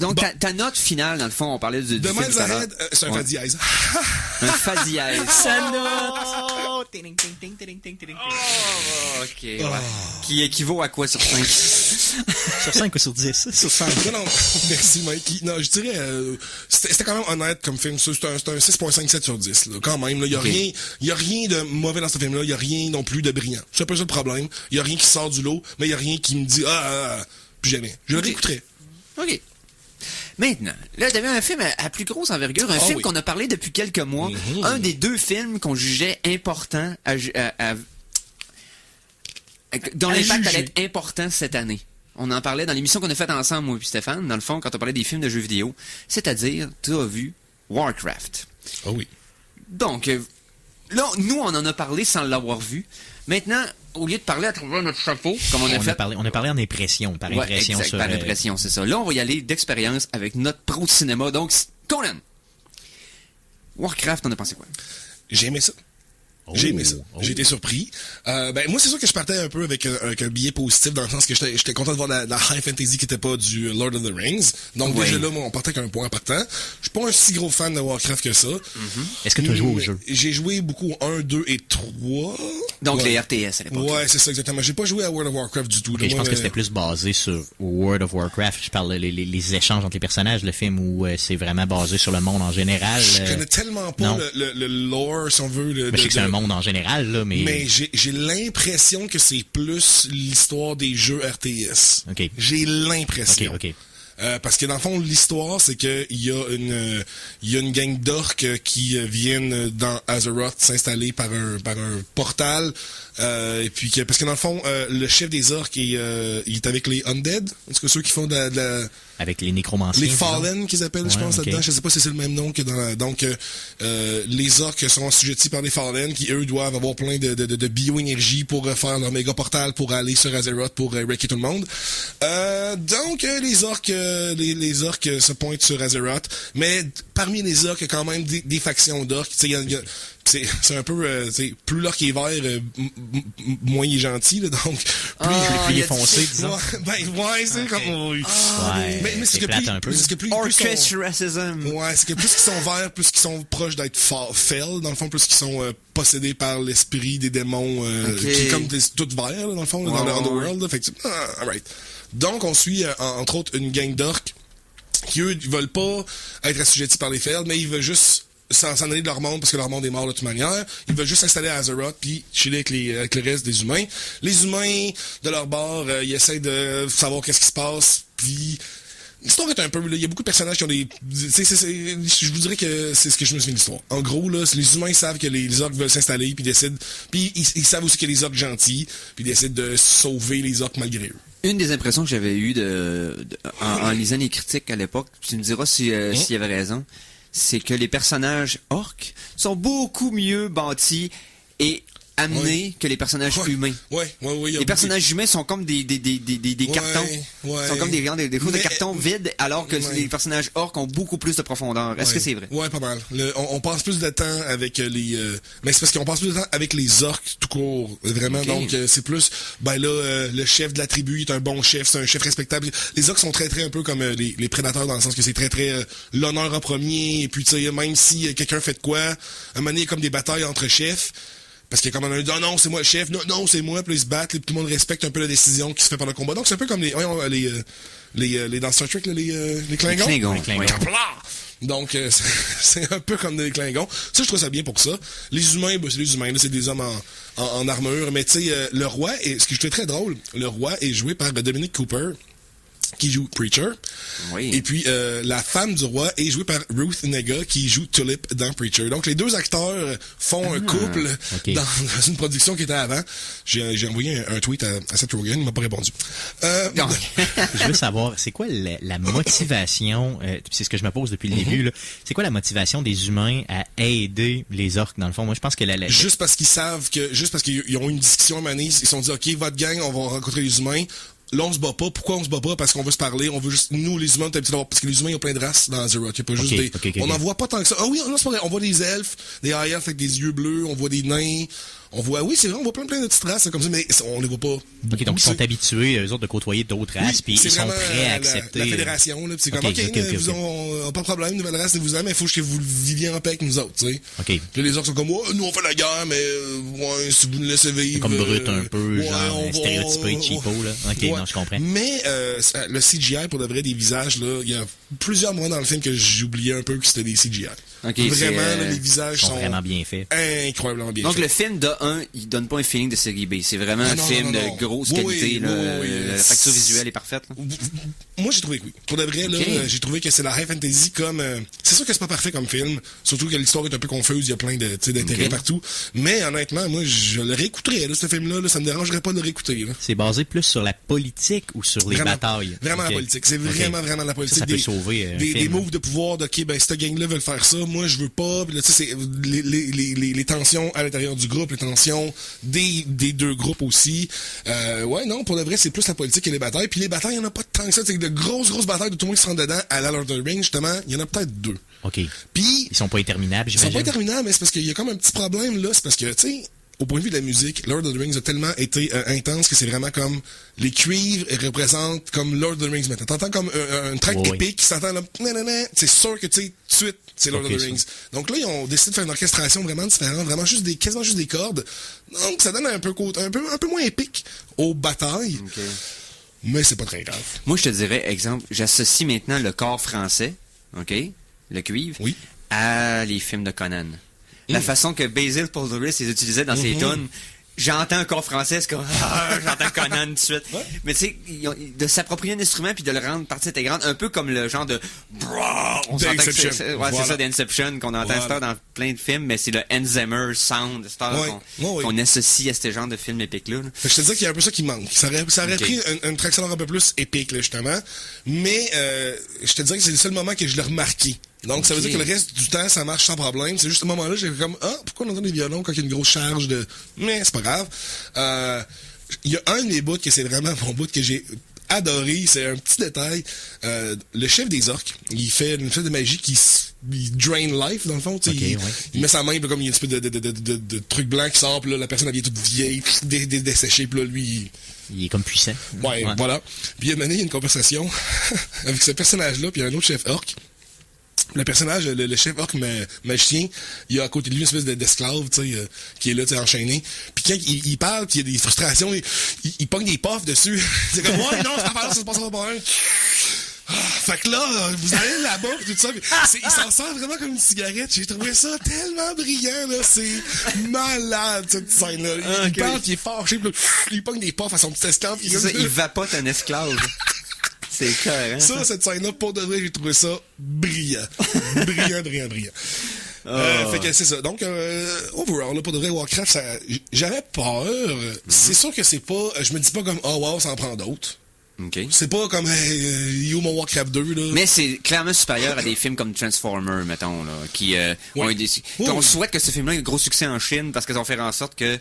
Donc, bon. ta note finale, dans le fond, on parlait du The film Miles tout à l'heure. Ahead, c'est un fa-dièse. Un fa-dièse. Sa note! Oh, ok. Ouais. Qui équivaut à quoi sur 5? Sur 5 ou sur 10? Sur 5. Non, merci Mike. Non, je dirais, c'était quand même honnête comme film. C'est un 6.57 sur 10, là, quand même. Il y a rien de mauvais dans ce film-là. Il y a rien non plus de brillant. C'est un peu ça le problème. Il y a rien qui sort du lot, mais il y a rien qui me dit, plus jamais. Je le réécouterai. Ok. Maintenant, là, t'avais un film à plus grosse envergure, un film qu'on a parlé depuis quelques mois, un des deux films qu'on jugeait important dont l'impact allait être important cette année. On en parlait dans l'émission qu'on a faite ensemble, moi et Stéphane, dans le fond, quand on parlait des films de jeux vidéo. C'est-à-dire, tu as vu Warcraft. Ah oui. Donc, là, nous, on en a parlé sans l'avoir vu. Maintenant, au lieu de parler à travers notre chapeau, comme on a fait... On a parlé en impression, par impression. Exact, par impression, c'est ça. Là, on va y aller d'expérience avec notre pro de cinéma. Donc, Conan, Warcraft, on a pensé quoi? J'ai aimé ça. J'ai aimé ça. J'ai été surpris. Moi, c'est sûr que je partais un peu avec un billet positif dans le sens que j'étais content de voir la high fantasy qui était pas du Lord of the Rings. Donc, déjà là, moi, on partait avec un point partant. Je suis pas un si gros fan de Warcraft que ça. Est-ce que tu as joué au jeu? J'ai joué beaucoup 1, 2 et 3. Donc, les RTS à l'époque. Ouais, c'est ça, exactement. J'ai pas joué à World of Warcraft du tout. Okay, je pense que c'était plus basé sur World of Warcraft. Je parle les échanges entre les personnages, le film où c'est vraiment basé sur le monde en général. Je connais tellement pas le lore, si on veut. Je sais que c'est un monde en général, là, mais... Mais j'ai l'impression que c'est plus l'histoire des jeux RTS. OK. J'ai l'impression. OK. Parce que dans le fond, l'histoire, c'est que il y a une gang d'orques qui viennent dans Azeroth s'installer par un portal. Et puis parce que dans le fond, le chef des orques il est avec les Undead. Est-ce que ceux qui font de la avec les nécromanciens. Les Fallen qu'ils appellent, je pense, okay. là-dedans. Je sais pas si c'est le même nom que dans donc les orques sont assujettis par les Fallen qui, eux, doivent avoir plein de bioénergie pour faire leur méga portal pour aller sur Azeroth pour wrecker tout le monde. Donc, les orques se pointent sur Azeroth. Mais parmi les orques, il y a quand même des factions d'orques. Tu sais, c'est un peu plus l'orque est vert, moins il est gentil, là, donc plus il est foncé, disons. Ouais, c'est comme mais c'est que plus Orchestra racism. Ouais, c'est que plus qu'ils sont verts, plus qu'ils sont proches d'être fell, dans le fond, plus qu'ils sont possédés par l'esprit des démons qui est comme tout vert, là, dans le fond, dans le Underworld, là, fait que alright. Donc on suit entre autres une gang d'orques qui eux veulent pas être assujettis par les fells, mais ils veulent juste s'en aller de leur monde parce que leur monde est mort de toute manière. Ils veulent juste s'installer à Azeroth puis chiller avec le reste des humains. Les humains, de leur bord, ils essaient de savoir qu'est-ce qui se passe, puis l'histoire est un peu... Il y a beaucoup de personnages qui ont des... je vous dirais que c'est ce que je me souviens de l'histoire. En gros, là, les humains savent que les orques veulent s'installer, puis décident... Puis ils savent aussi qu'il y a les orques gentils, puis ils décident de sauver les orques malgré eux. Une des impressions que j'avais eues en lisant les critiques à l'époque, tu me diras s'il y avait raison, c'est que les personnages orques sont beaucoup mieux bâtis et amenés que les personnages humains. Les personnages humains sont comme des cartons. Sont comme des coups de carton vides, alors que les personnages orques ont beaucoup plus de profondeur. Est-ce que c'est vrai? Ouais, pas mal. On passe plus de temps avec les... mais c'est parce qu'on passe plus de temps avec les orques tout court. Vraiment, donc c'est plus... le chef de la tribu est un bon chef, c'est un chef respectable. Les orques sont très, très un peu comme les prédateurs dans le sens que c'est très, très l'honneur en premier. Et puis, tu sais, même si quelqu'un fait de quoi, à un moment donné, il y a comme des batailles entre chefs. Parce qu'il y a comme un dit, non, c'est moi le chef, non, c'est moi, puis ils se battent, puis tout le monde respecte un peu la décision qui se fait pendant le combat. Donc c'est un peu comme les dans Star Trek, là, les Klingons. Les Klingons. Donc, c'est un peu comme des Klingons. Ça, je trouve ça bien pour ça. Les humains, c'est les humains, là, c'est des hommes en armure. Mais tu sais, le roi, ce que je trouve très drôle, le roi est joué par Dominic Cooper, qui joue Preacher. Oui. Et puis, la femme du roi est jouée par Ruth Negga, qui joue Tulip dans Preacher. Donc, les deux acteurs font un couple dans une production qui était avant. J'ai envoyé un tweet à Seth Rogen, il m'a pas répondu. Je veux savoir, c'est quoi la motivation, c'est ce que je me pose depuis le début, là, c'est quoi la motivation des humains à aider les orques, dans le fond? Moi, je pense que juste parce qu'ils ont eu une discussion à Manis, ils se sont dit, OK, votre gang, on va rencontrer les humains. Là, on se bat pas. Pourquoi on se bat pas? Parce qu'on veut se parler. On veut juste, nous, les humains, parce que les humains, ils ont plein de races dans Azeroth. Il y a pas juste on n'en voit pas tant que ça. Ah oui, non, c'est pas vrai. On voit des elfes, des high elfes avec des yeux bleus, on voit des nains. Oui, c'est vrai, on voit plein de petites races, comme ça, mais on les voit pas. OK, donc ils sont habitués, eux autres, de côtoyer d'autres races, puis ils sont prêts à accepter. La fédération, là, c'est comme, OK, pas de problème, nouvelle race, vous aimez, mais il faut que vous viviez en paix avec nous autres, tu sais. OK. Puis les autres sont comme, nous, on fait la guerre, mais, si vous nous laissez vivre. Comme brut un peu, genre, stéréotypé, cheapo, là. OK, non, je comprends. Mais, le CGI, pour de vrai, des visages, là, il y a plusieurs moments dans le film que j'oubliais un peu que c'était des CGI. Okay, vraiment, là, les visages sont vraiment bien faits. Incroyablement bien faits. Donc, le film, il donne pas un feeling de série B. C'est vraiment un film de grosse qualité. La facture visuelle est parfaite. Là. Moi, j'ai trouvé que oui. Pour de vrai, là, j'ai trouvé que c'est la high fantasy comme... c'est sûr que c'est pas parfait comme film. Surtout que l'histoire est un peu confuse. Il y a plein d'intérêts partout. Mais honnêtement, moi, je le réécouterais, là, ce film-là. Là, ça me dérangerait pas de le réécouter. Là. C'est basé plus sur la politique ou sur les batailles? Vraiment la politique. C'est vraiment la politique. Ça peut sauver des moves de pouvoir de, OK, ben, cette gang-là veut faire ça. Moi, je veux pas. Puis là, tu sais, c'est les tensions à l'intérieur du groupe, les tensions des deux groupes aussi. Non, pour de vrai, c'est plus la politique que les batailles. Puis les batailles, il y en a pas tant que ça. C'est de grosses batailles de tout le monde qui se rentre dedans. À la Lord of the Rings, justement, il y en a peut-être 2. OK. Puis ils sont pas interminables, j'imagine. Ils sont pas interminables, mais c'est parce qu'il y a comme un petit problème, là. C'est parce que, tu sais, au point de vue de la musique, Lord of the Rings a tellement été intense que c'est vraiment comme les cuivres représentent comme Lord of the Rings maintenant. T'entends comme un track épique qui s'entend là, c'est sûr que tu sais, tout de suite, c'est Lord of the Rings. Donc là, ils ont décidé de faire une orchestration vraiment différente, vraiment quasiment juste des cordes. Donc ça donne un peu moins épique aux batailles. Okay. Mais c'est pas très grave. Moi, je te dirais, exemple, j'associe maintenant le corps français, OK, le cuivre, à les films de Conan. La façon que Basil Pulveris les utilisait dans ses tunes, j'entends un corps français, c'est comme j'entends Conan tout de suite. Ouais. Mais tu sais, de s'approprier un instrument puis de le rendre partie intégrante, un peu comme le genre de on s'entend que c'est ça d'Inception qu'on entend dans plein de films, mais c'est le Hans Zimmer sound qu'on associe à ce genre de film épique là. Je te dis qu'il y a un peu ça qui manque. Ça aurait pris une traction un peu plus épique là, justement, mais je te dirais que c'est le seul moment que je l'ai remarqué. Donc, ça veut dire que le reste du temps, ça marche sans problème. C'est juste ce moment-là, j'ai comme, pourquoi on entend des violons quand il y a une grosse charge de... Mais c'est pas grave. Il y a un de mes bouts que c'est vraiment mon bout que j'ai adoré. C'est un petit détail. Le chef des orques, il fait une espèce de magie qui il drain life, dans le fond. Il met sa main, comme il y a une espèce de truc blanc qui sort, puis là, la personne, elle vient toute vieille, desséchée, puis là, lui... Il est comme puissant. Ouais, voilà. Puis il y a une conversation avec ce personnage-là, puis il y a un autre chef orc. Le personnage, le chef orc magicien, il y a à côté de lui une espèce d'esclave, tu sais, qui est là, tu sais, enchaîné. Puis quand il parle, puis il y a des frustrations, il pogne des puffs dessus. C'est comme, ouais, non, cette affaire-là, ça se passera pas bien. Fait que là, vous allez là-bas, pis tout ça, il s'en sort vraiment comme une cigarette. J'ai trouvé ça tellement brillant, là. C'est malade, cette scène-là. Il parle, puis il est fâché, puis il pogne des puffs à son petit esclave. Il vapote un esclave. C'est carré. Ça, cette scène-là, pour de vrai, j'ai trouvé ça brillant. Brillant. Fait que c'est ça. Donc, overall, là, pour de vrai, Warcraft, j'avais peur. C'est sûr que c'est pas... Je me dis pas comme, wow, ça en prend d'autres. Okay. C'est pas comme You mon Warcraft 2 là. Mais c'est clairement supérieur à des films comme Transformers, mettons là, qui ont eu on souhaite que ce film-là ait un gros succès en Chine parce qu'ils ont fait en sorte que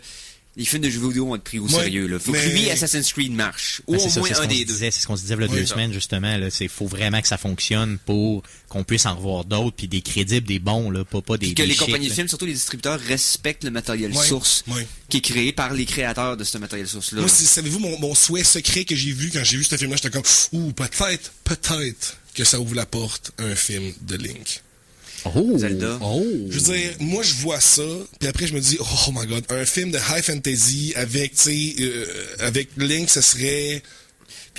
les films de jeux vidéo vont être pris au sérieux. Là. Faut que lui, Assassin's Creed marche. Ou au moins un des deux. C'est ce qu'on se disait il y a 2 semaines, justement. Il faut vraiment que ça fonctionne pour qu'on puisse en revoir d'autres, puis des crédibles, des bons, là, pas des que les chics, compagnies de films, surtout les distributeurs, respectent le matériel source qui est créé par les créateurs de ce matériel source-là. Moi, savez-vous, mon souhait secret que j'ai vu quand j'ai vu ce film-là, j'étais comme, peut-être que ça ouvre la porte à un film de Link. Zelda. Je veux dire, moi je vois ça, puis après je me dis, oh my god, un film de high fantasy avec, tu sais, avec Link, ce serait...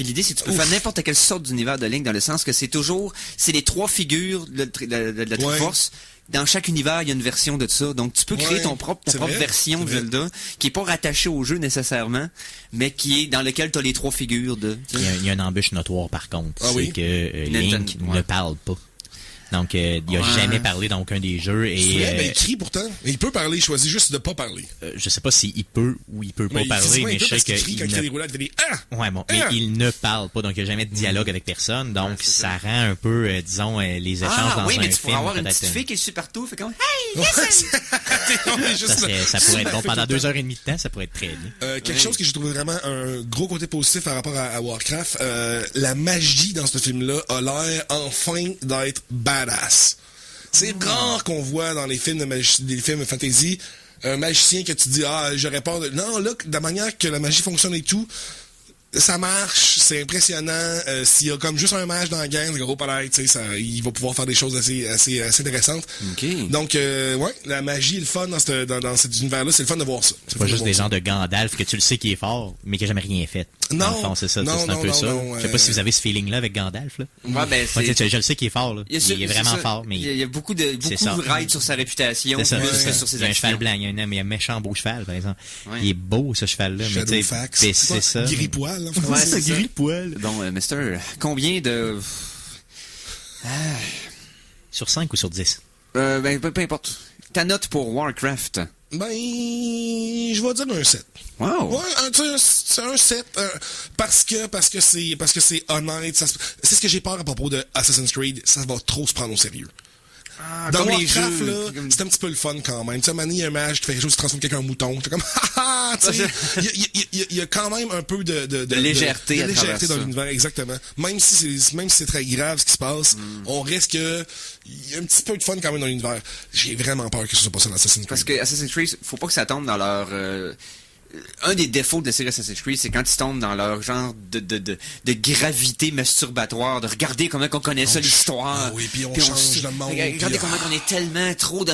Puis l'idée, c'est que tu peux faire n'importe quelle sorte d'univers de Link, dans le sens que c'est les 3 figures de la Triforce. Dans chaque univers, il y a une version de ça. Donc, tu peux créer ta propre version de Zelda, qui est pas rattachée au jeu nécessairement, mais qui est dans lequel tu as les 3 figures de... Il y a une embûche notoire, par contre. Ah c'est que Link ne parle pas. Donc, il a jamais parlé dans aucun des jeux. Et, il crie pourtant. Il peut parler, il choisit juste de pas parler. Je sais pas s'il peut ou il peut pas parler, mais je sais qu'il crie quand il fait des roulades, il fait des mais il ne parle pas, donc il n'y a jamais de dialogue avec personne. Donc, ça rend un peu, disons, les échanges dans un film. Oui, mais tu pourrais avoir une petite fille qui suit partout, fait comme hey, ça pourrait être bon. Pendant 2h30 de temps, ça pourrait être très bien. Quelque chose que j'ai trouvé vraiment un gros côté positif par rapport à Warcraft, la magie dans ce film-là a l'air enfin d'être badass. C'est rare qu'on voit dans les films des films fantasy un magicien que tu dis j'aurais peur de... Non, là, de la manière que la magie fonctionne et tout, ça marche, c'est impressionnant. S'il y a comme juste un mage dans la gang, gros palais, tu sais, il va pouvoir faire des choses assez intéressantes. Okay. Donc, la magie est le fun dans cet univers-là, c'est le fun de voir ça. C'est pas juste des gens de Gandalf que tu le sais qu'il est fort, mais qui a jamais rien fait. Non. Dans le fond, c'est ça, c'est un peu ça. Je sais pas si vous avez ce feeling-là avec Gandalf, là. Ouais, ben, je le sais qu'il est fort, là. Il est vraiment fort, mais... Il y a beaucoup de ride sur sa réputation, plus que sur ses actions. Il y a un cheval blanc, il y a un méchant beau cheval, par exemple. Ouais. Il est beau, ce cheval-là. Shadowfax. C'est ça. Gris-poil, en ouais, c'est ça. Gris-poil. Donc, Mister, combien de... Sur 5 ou sur 10? Ben, peu importe. Ta note pour Warcraft? Ben, je vais dire un 7. Wow. Ouais, c'est un 7 parce que c'est honnête. C'est ce que j'ai peur à propos de Assassin's Creed. Ça va trop se prendre au sérieux. Dans Warcraft, là, c'est un petit peu le fun quand même. Tu sais, Manny, un mage qui fait quelque chose qui transforme quelqu'un en mouton. T'es comme, tu sais, il y a quand même un peu de légèreté dans l'univers, exactement. Même si c'est très grave ce qui se passe, on reste que, il y a un petit peu de fun quand même dans l'univers. J'ai vraiment peur que ce soit pas ça dans Assassin's Creed. Parce que Assassin's Creed, faut pas que ça tombe dans leur, un des défauts de la série Assassin's Creed, c'est quand ils tombent dans leur genre de gravité masturbatoire, de regarder comment on connaît ça, l'histoire. Ah oui, puis on change le monde. Regardez comment on est tellement trop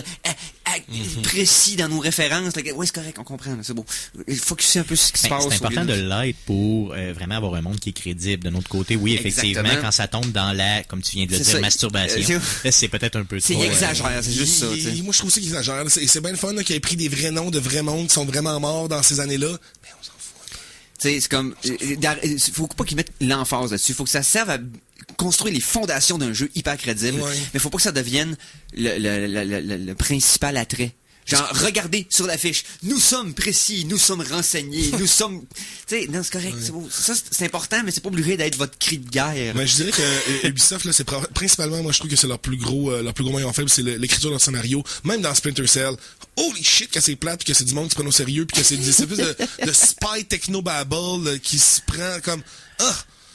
précis dans nos références. Oui, c'est correct, on comprend, c'est beau. Il faut que tu sais un peu ce qui se passe. C'est important de l'être pour vraiment avoir un monde qui est crédible. De notre côté, oui, effectivement, quand ça tombe dans la, comme tu viens de le dire, masturbation, là, c'est peut-être un peu trop... C'est exagère, c'est juste ça. Moi, je trouve ça qu'il exagère. C'est bien le fun qu'il ait pris des vrais noms de vrais mondes qui sont vraiment morts dans ces années-là, mais on s'en fout. Tu sais, c'est comme... faut pas qu'ils mettent l'emphase là-dessus. Faut que ça serve à construire les fondations d'un jeu hyper crédible, mais faut pas que ça devienne le principal attrait. Genre, regardez sur l'affiche, nous sommes précis, nous sommes renseignés, nous sommes... Tu sais, non, c'est correct, c'est beau. Ça, c'est important, mais c'est pas obligé d'être votre cri de guerre. Mais je dirais que Ubisoft, là, c'est principalement, moi, je trouve que c'est leur plus gros maillon faible, c'est l'écriture de leur scénario. Même dans Splinter Cell. Holy shit, que c'est plate, puis que c'est du monde qui se prend au sérieux, puis que c'est des espèces de spy techno-babble qui se prend comme...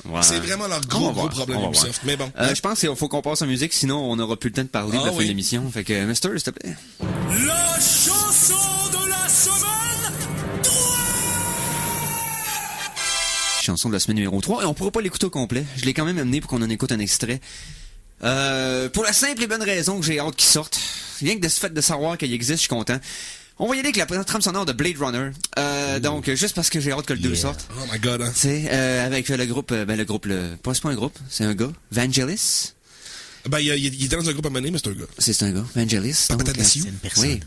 Ouais. C'est vraiment leur gros problème Ubisoft. Mais bon. Je pense qu'il faut qu'on passe en musique, sinon on n'aura plus le temps de parler de la fin de l'émission. Fait que, Mister, s'il te plaît. La chanson de la semaine 3! Chanson de la semaine numéro 3. Et on pourra pas l'écouter au complet. Je l'ai quand même amené pour qu'on en écoute un extrait. Pour la simple et bonne raison que j'ai hâte qu'il sorte. Rien que de ce fait de savoir qu'il existe, je suis content. On va y aller avec la trame sonore de Blade Runner. Donc, juste parce que j'ai hâte que le 2 sorte. Oh my god, hein. C'est avec le groupe, c'est pas un groupe, c'est un gars, Vangelis. Ben, il est dans un groupe à mener, mais c'est un gars. C'est un gars, Vangelis. C'est une personne. Oui.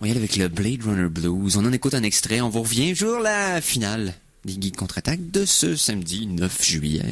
On va y aller avec le Blade Runner Blues. On en écoute un extrait. On vous revient sur la finale des Geeks Contre-Attaque de ce samedi 9 juillet.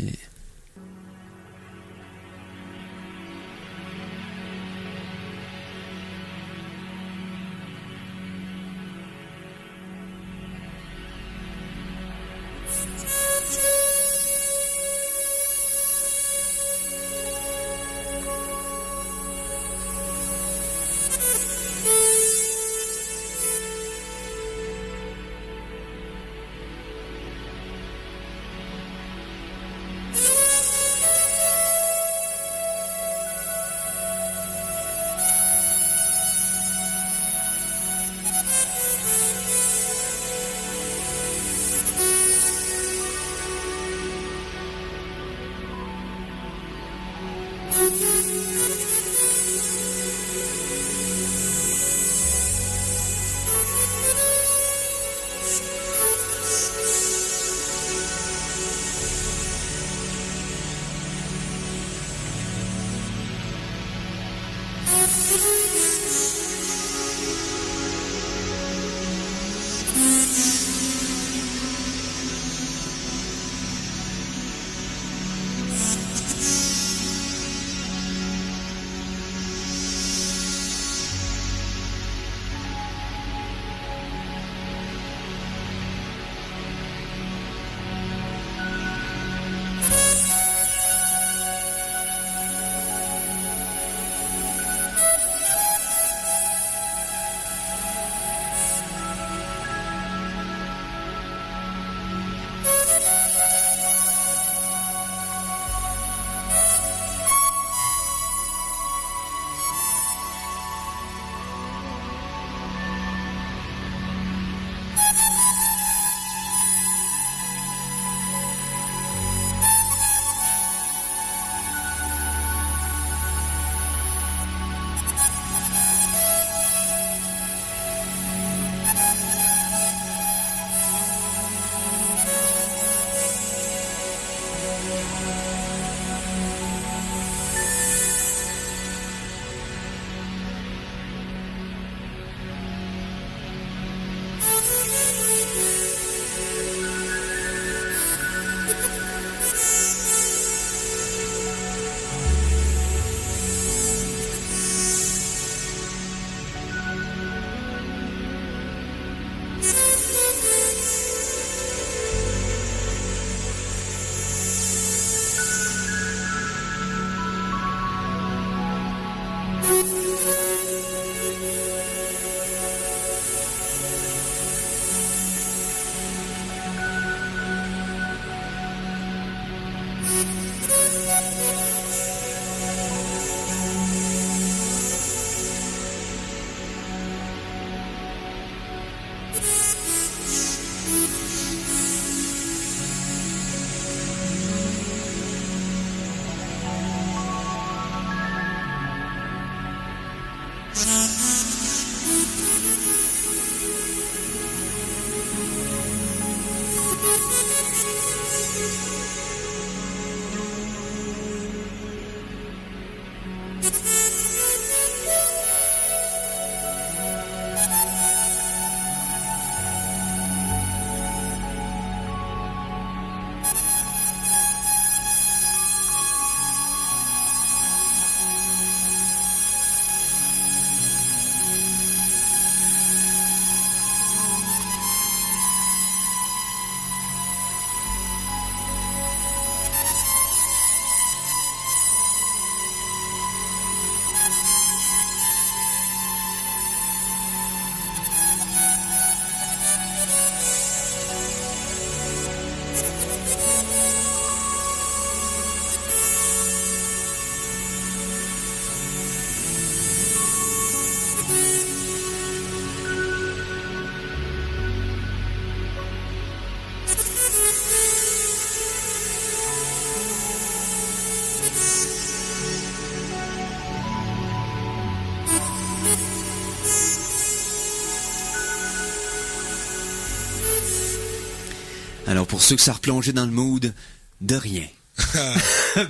Alors, pour ceux que ça a replongé dans le mood, de rien.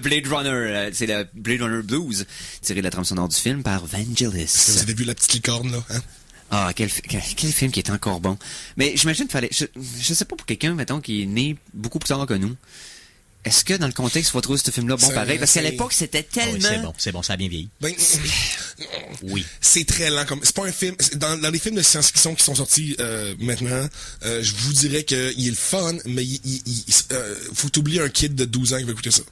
Blade Runner, c'est la Blade Runner Blues, tiré de la trame sonore du film par Vangelis. Est-ce que vous avez vu la petite licorne, là, hein? Ah, quel film qui est encore bon. Mais j'imagine qu'il fallait... Je sais pas pour quelqu'un, mettons, qui est né beaucoup plus tard que nous. Est-ce que, dans le contexte, il faut trouver ce film-là bon pareil? Parce qu'à l'époque, c'était tellement... Ah oui, c'est bon, ça a bien vieilli. Ben, oui. C'est très lent comme... C'est pas un film... Dans les films de science-fiction qui sont sortis maintenant, je vous dirais qu'il est le fun, mais faut oublier un kid de 12 ans qui va écouter ça.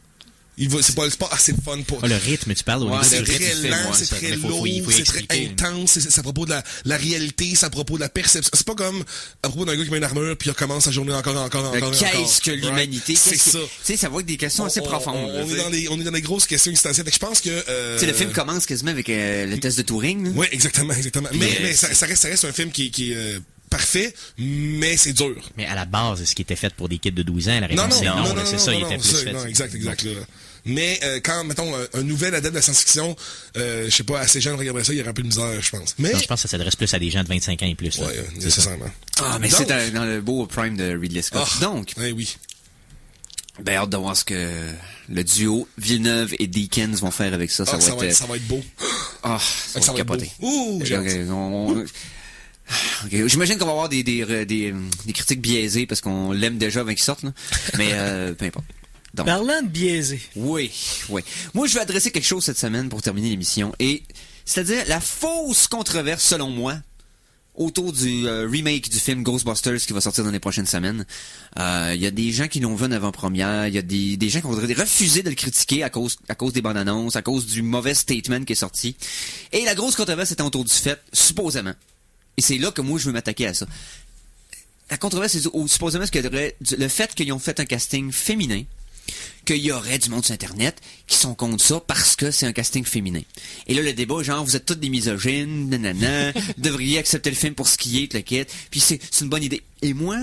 C'est pas assez le fun pour... Le rythme, tu parles au niveau c'est du rythme très du film, lent, c'est très lourd, c'est très intense, c'est à propos de la réalité, c'est à propos de la perception. C'est pas comme à propos d'un gars qui met une armure puis il recommence sa journée encore. Qu'est-ce que l'humanité? C'est ça. Tu sais, ça va avec des questions assez profondes. On est dans des grosses questions existentielles. Je pense que... Tu sais, le film commence quasiment avec le test de Turing. Oui, exactement. Mais ça reste un film qui est... parfait, mais c'est dur. Mais à la base, ce qui était fait pour des kids de 12 ans, la réponse c'est non, c'est ça, il était plus fait. Non, exact, là. Mais quand, mettons, un nouvel adepte de la science-fiction, je sais pas, assez jeune regarderait ça, il y aurait un peu de misère, je pense. Mais... Non, je pense que ça s'adresse plus à des gens de 25 ans et plus. Oui, nécessairement. Ah, mais c'est dans le beau prime de Ridley Scott. Donc, oui. Ben, hâte de voir ce que le duo Villeneuve et Deakins vont faire avec ça. Ça va être beau. Ah, ça va capoter. Ouh, Okay. J'imagine qu'on va avoir des critiques biaisées parce qu'on l'aime déjà avant qu'il sorte, là. Mais peu importe. Donc, parlant de biaisé. Oui. Moi, je vais adresser quelque chose cette semaine pour terminer l'émission. Et c'est-à-dire la fausse controverse, selon moi, autour du remake du film Ghostbusters qui va sortir dans les prochaines semaines. Il y a des gens qui l'ont vu en avant-première. Il y a des gens qui ont refusé de le critiquer à cause des bandes annonces, à cause du mauvais statement qui est sorti. Et la grosse controverse était autour du fait, supposément. Et c'est là que moi, je veux m'attaquer à ça. La controverse, c'est supposément le fait qu'ils ont fait un casting féminin, qu'il y aurait du monde sur Internet qui sont contre ça parce que c'est un casting féminin. Et là, le débat, genre, vous êtes tous des misogynes, nanana, devriez accepter le film pour ce qui est, le kit. Puis c'est une bonne idée. Et moi,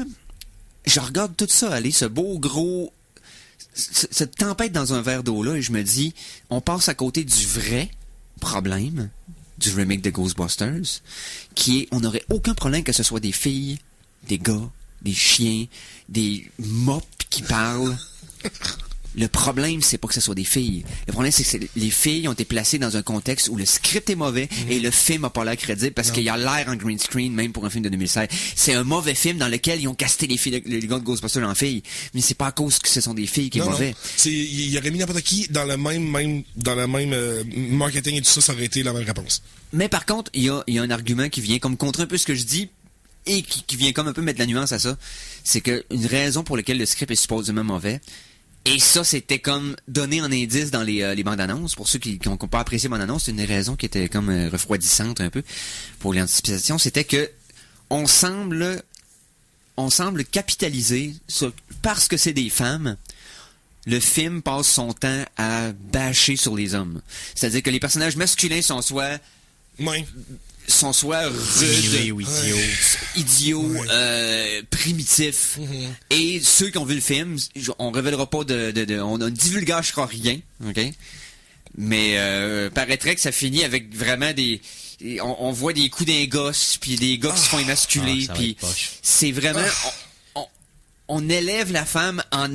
je regarde tout ça aller, ce beau gros... cette tempête dans un verre d'eau-là, et je me dis, on passe à côté du vrai problème du remake de Ghostbusters, qui est, on n'aurait aucun problème que ce soit des filles, des gars, des chiens, des mops qui parlent. Le problème, c'est pas que ce soit des filles. Le problème, c'est que les filles ont été placées dans un contexte où le script est mauvais et le film a pas l'air crédible parce qu'il y a l'air en green screen, même pour un film de 2016. C'est un mauvais film dans lequel ils ont casté les filles, les gars de Ghostbusters en filles. Mais c'est pas à cause que ce sont des filles qui est mauvais. Il aurait mis n'importe qui dans le même marketing et tout ça, ça aurait été la même réponse. Mais par contre, il y a un argument qui vient comme contre un peu ce que je dis et qui vient comme un peu mettre la nuance à ça. C'est que une raison pour laquelle le script est supposément mauvais, et ça, c'était comme donné en indice dans les bandes annonces. Pour ceux qui n'ont pas apprécié les bandes annonces, c'est une raison qui était comme refroidissante un peu pour l'anticipation. C'était que on semble capitaliser sur, parce que c'est des femmes. Le film passe son temps à bâcher sur les hommes. C'est-à-dire que les personnages masculins sont soit rudes, idiots, primitifs. Et ceux qui ont vu le film, on révélera pas on ne divulgagera rien, ok? Mais paraîtrait que ça finit avec vraiment on voit des coups d'un gosse, puis des gars qui se font émasculer, ça va puis être poche. c'est vraiment... On élève la femme en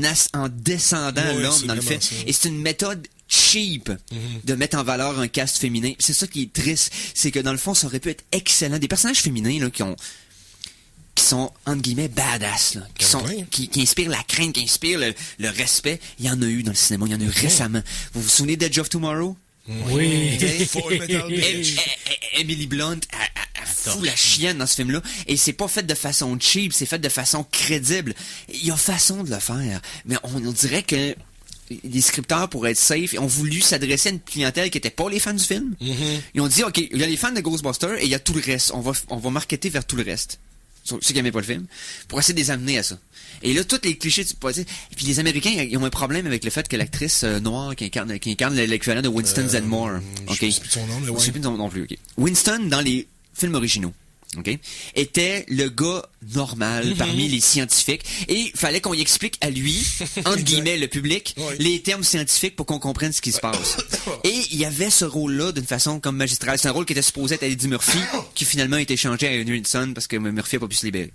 descendant Ouais, l'homme c'est dans le vraiment fait. ça. Et c'est une méthode cheap de mettre en valeur un cast féminin. C'est ça qui est triste, c'est que dans le fond, ça aurait pu être excellent. Des personnages féminins là, qui sont, entre guillemets, badass, là, qui inspirent la crainte, qui inspirent le respect. Il y en a eu dans le cinéma, il y en a eu récemment. Vous vous souvenez d'Edge of Tomorrow? Oui. Full Metal Bitch. Emily Blunt, elle fout la chienne dans ce film-là. Et c'est pas fait de façon cheap, c'est fait de façon crédible. Il y a façon de le faire. Mais on dirait que les scripteurs, pour être safe, ont voulu s'adresser à une clientèle qui était pas les fans du film. Ils ont dit, OK, il y a les fans de Ghostbusters et il y a tout le reste. On va marketer vers tout le reste. Ceux qui n'aimaient pas le film. Pour essayer de les amener à ça. Et là, tous les clichés, tu peux dire. Et puis les Américains, ils ont un problème avec le fait que l'actrice noire qui incarne l'équivalent de Winston Zedmore. Je sais plus son nom, mais Je ouais. sais plus son nom non plus, ok. Winston, dans les films originaux, ok, était le gars normal parmi les scientifiques. Et il fallait qu'on y explique à lui, entre guillemets, le public, Ouais. les termes scientifiques pour qu'on comprenne ce qui se passe. Et il y avait ce rôle-là d'une façon comme magistrale. C'est un rôle qui était supposé être à Eddie Murphy, qui finalement a été changé à Henry Hudson parce que Murphy a pas pu se libérer.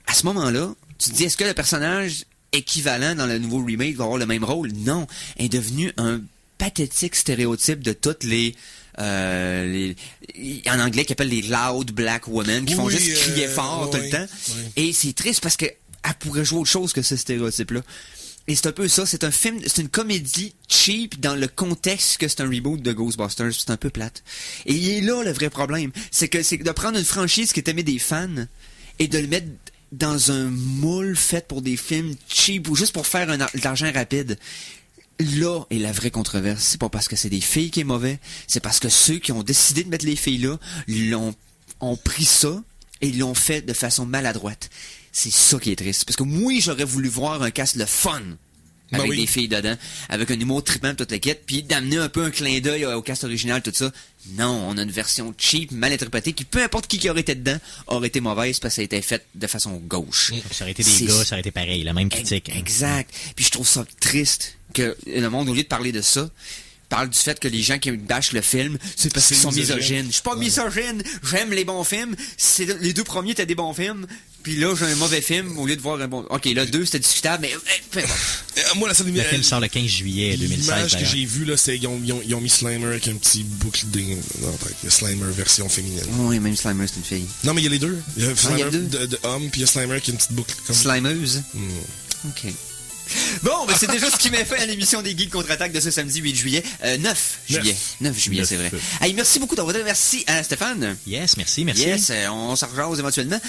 À ce moment-là, tu te dis, est-ce que le personnage équivalent dans le nouveau remake va avoir le même rôle? Non. Elle est devenu un pathétique stéréotype de toutes les en anglais qu'ils appellent les loud black women qui font juste crier fort tout le temps. Et c'est triste parce que elle pourrait jouer autre chose que ce stéréotype-là. Et c'est un peu ça, c'est un film, c'est une comédie cheap dans le contexte que c'est un reboot de Ghostbusters, c'est un peu plate. Et il est là le vrai problème, c'est de prendre une franchise qui est aimée des fans et de le mettre dans un moule fait pour des films cheap ou juste pour faire de l'argent rapide. Là est la vraie controverse. C'est pas parce que c'est des filles qui est mauvais, c'est parce que ceux qui ont décidé de mettre les filles là ont pris ça et l'ont fait de façon maladroite. C'est ça qui est triste. Parce que oui, j'aurais voulu voir un cast le fun avec des filles dedans, avec un humour trippant toute la quête, puis d'amener un peu un clin d'œil au cast original, tout ça. Non, on a une version cheap, mal interprétée, qui peu importe qui aurait été dedans, aurait été mauvaise parce que ça a été fait de façon gauche. Ça aurait été des gars, ça aurait été pareil, la même critique. Exact. Puis je trouve ça triste que le monde, au lieu de parler de ça, parle du fait que les gens qui bâchent le film, c'est parce qu'ils sont misogynes. Je suis pas misogyne, j'aime les bons films. Les deux premiers étaient des bons films. Puis là, j'ai un mauvais film au lieu de voir un bon... OK, là, 2, c'était discutable, mais... Moi, la Le film sort le 15 juillet 2016. L'image que d'ailleurs. j'ai vue, là, c'est ils ont mis Slimer avec un petit boucle dans la tête. Il y a Slimer version féminine. Oui, même Slimer, c'est une fille. Non, mais il y a les deux. Il y a Slimer il y a deux? de homme, puis il y a Slimer qui a une petite boucle comme... Slimeuse? OK. Bon, ben c'est déjà ce qui m'a fait à l'émission des Geeks Contre-Attaque de ce samedi 8 juillet. 9 juillet. 9 juillet, c'est vrai. Hey, merci beaucoup d'avoir été. Merci à Stéphane. Yes, merci. Yes, on s'en rejase éventuellement.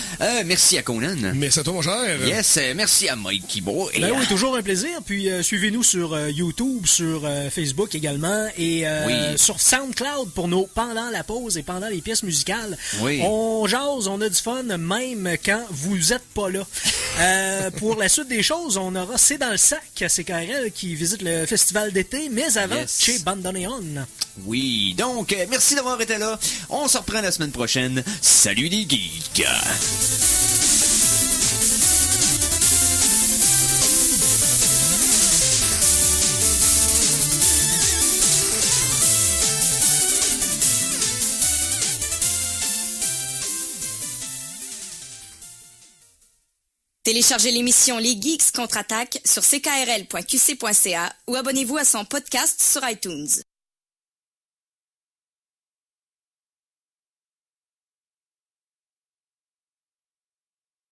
Merci à Conan. Merci à toi, mon cher. Yes, merci à Mike Kibo. Ben oui, toujours un plaisir. Puis suivez-nous sur YouTube, sur Facebook également et sur SoundCloud pour nos pendant la pause et pendant les pièces musicales. Oui. On jase, on a du fun même quand vous êtes pas là. Pour la suite des choses, on aura C'est dans le sac à CKRL qui visite le festival d'été, mais avant chez Bandoneon. Oui, donc merci d'avoir été là. On se reprend la semaine prochaine. Salut les geeks. Téléchargez l'émission Les Geeks Contre-Attaque sur ckrl.qc.ca ou abonnez-vous à son podcast sur iTunes.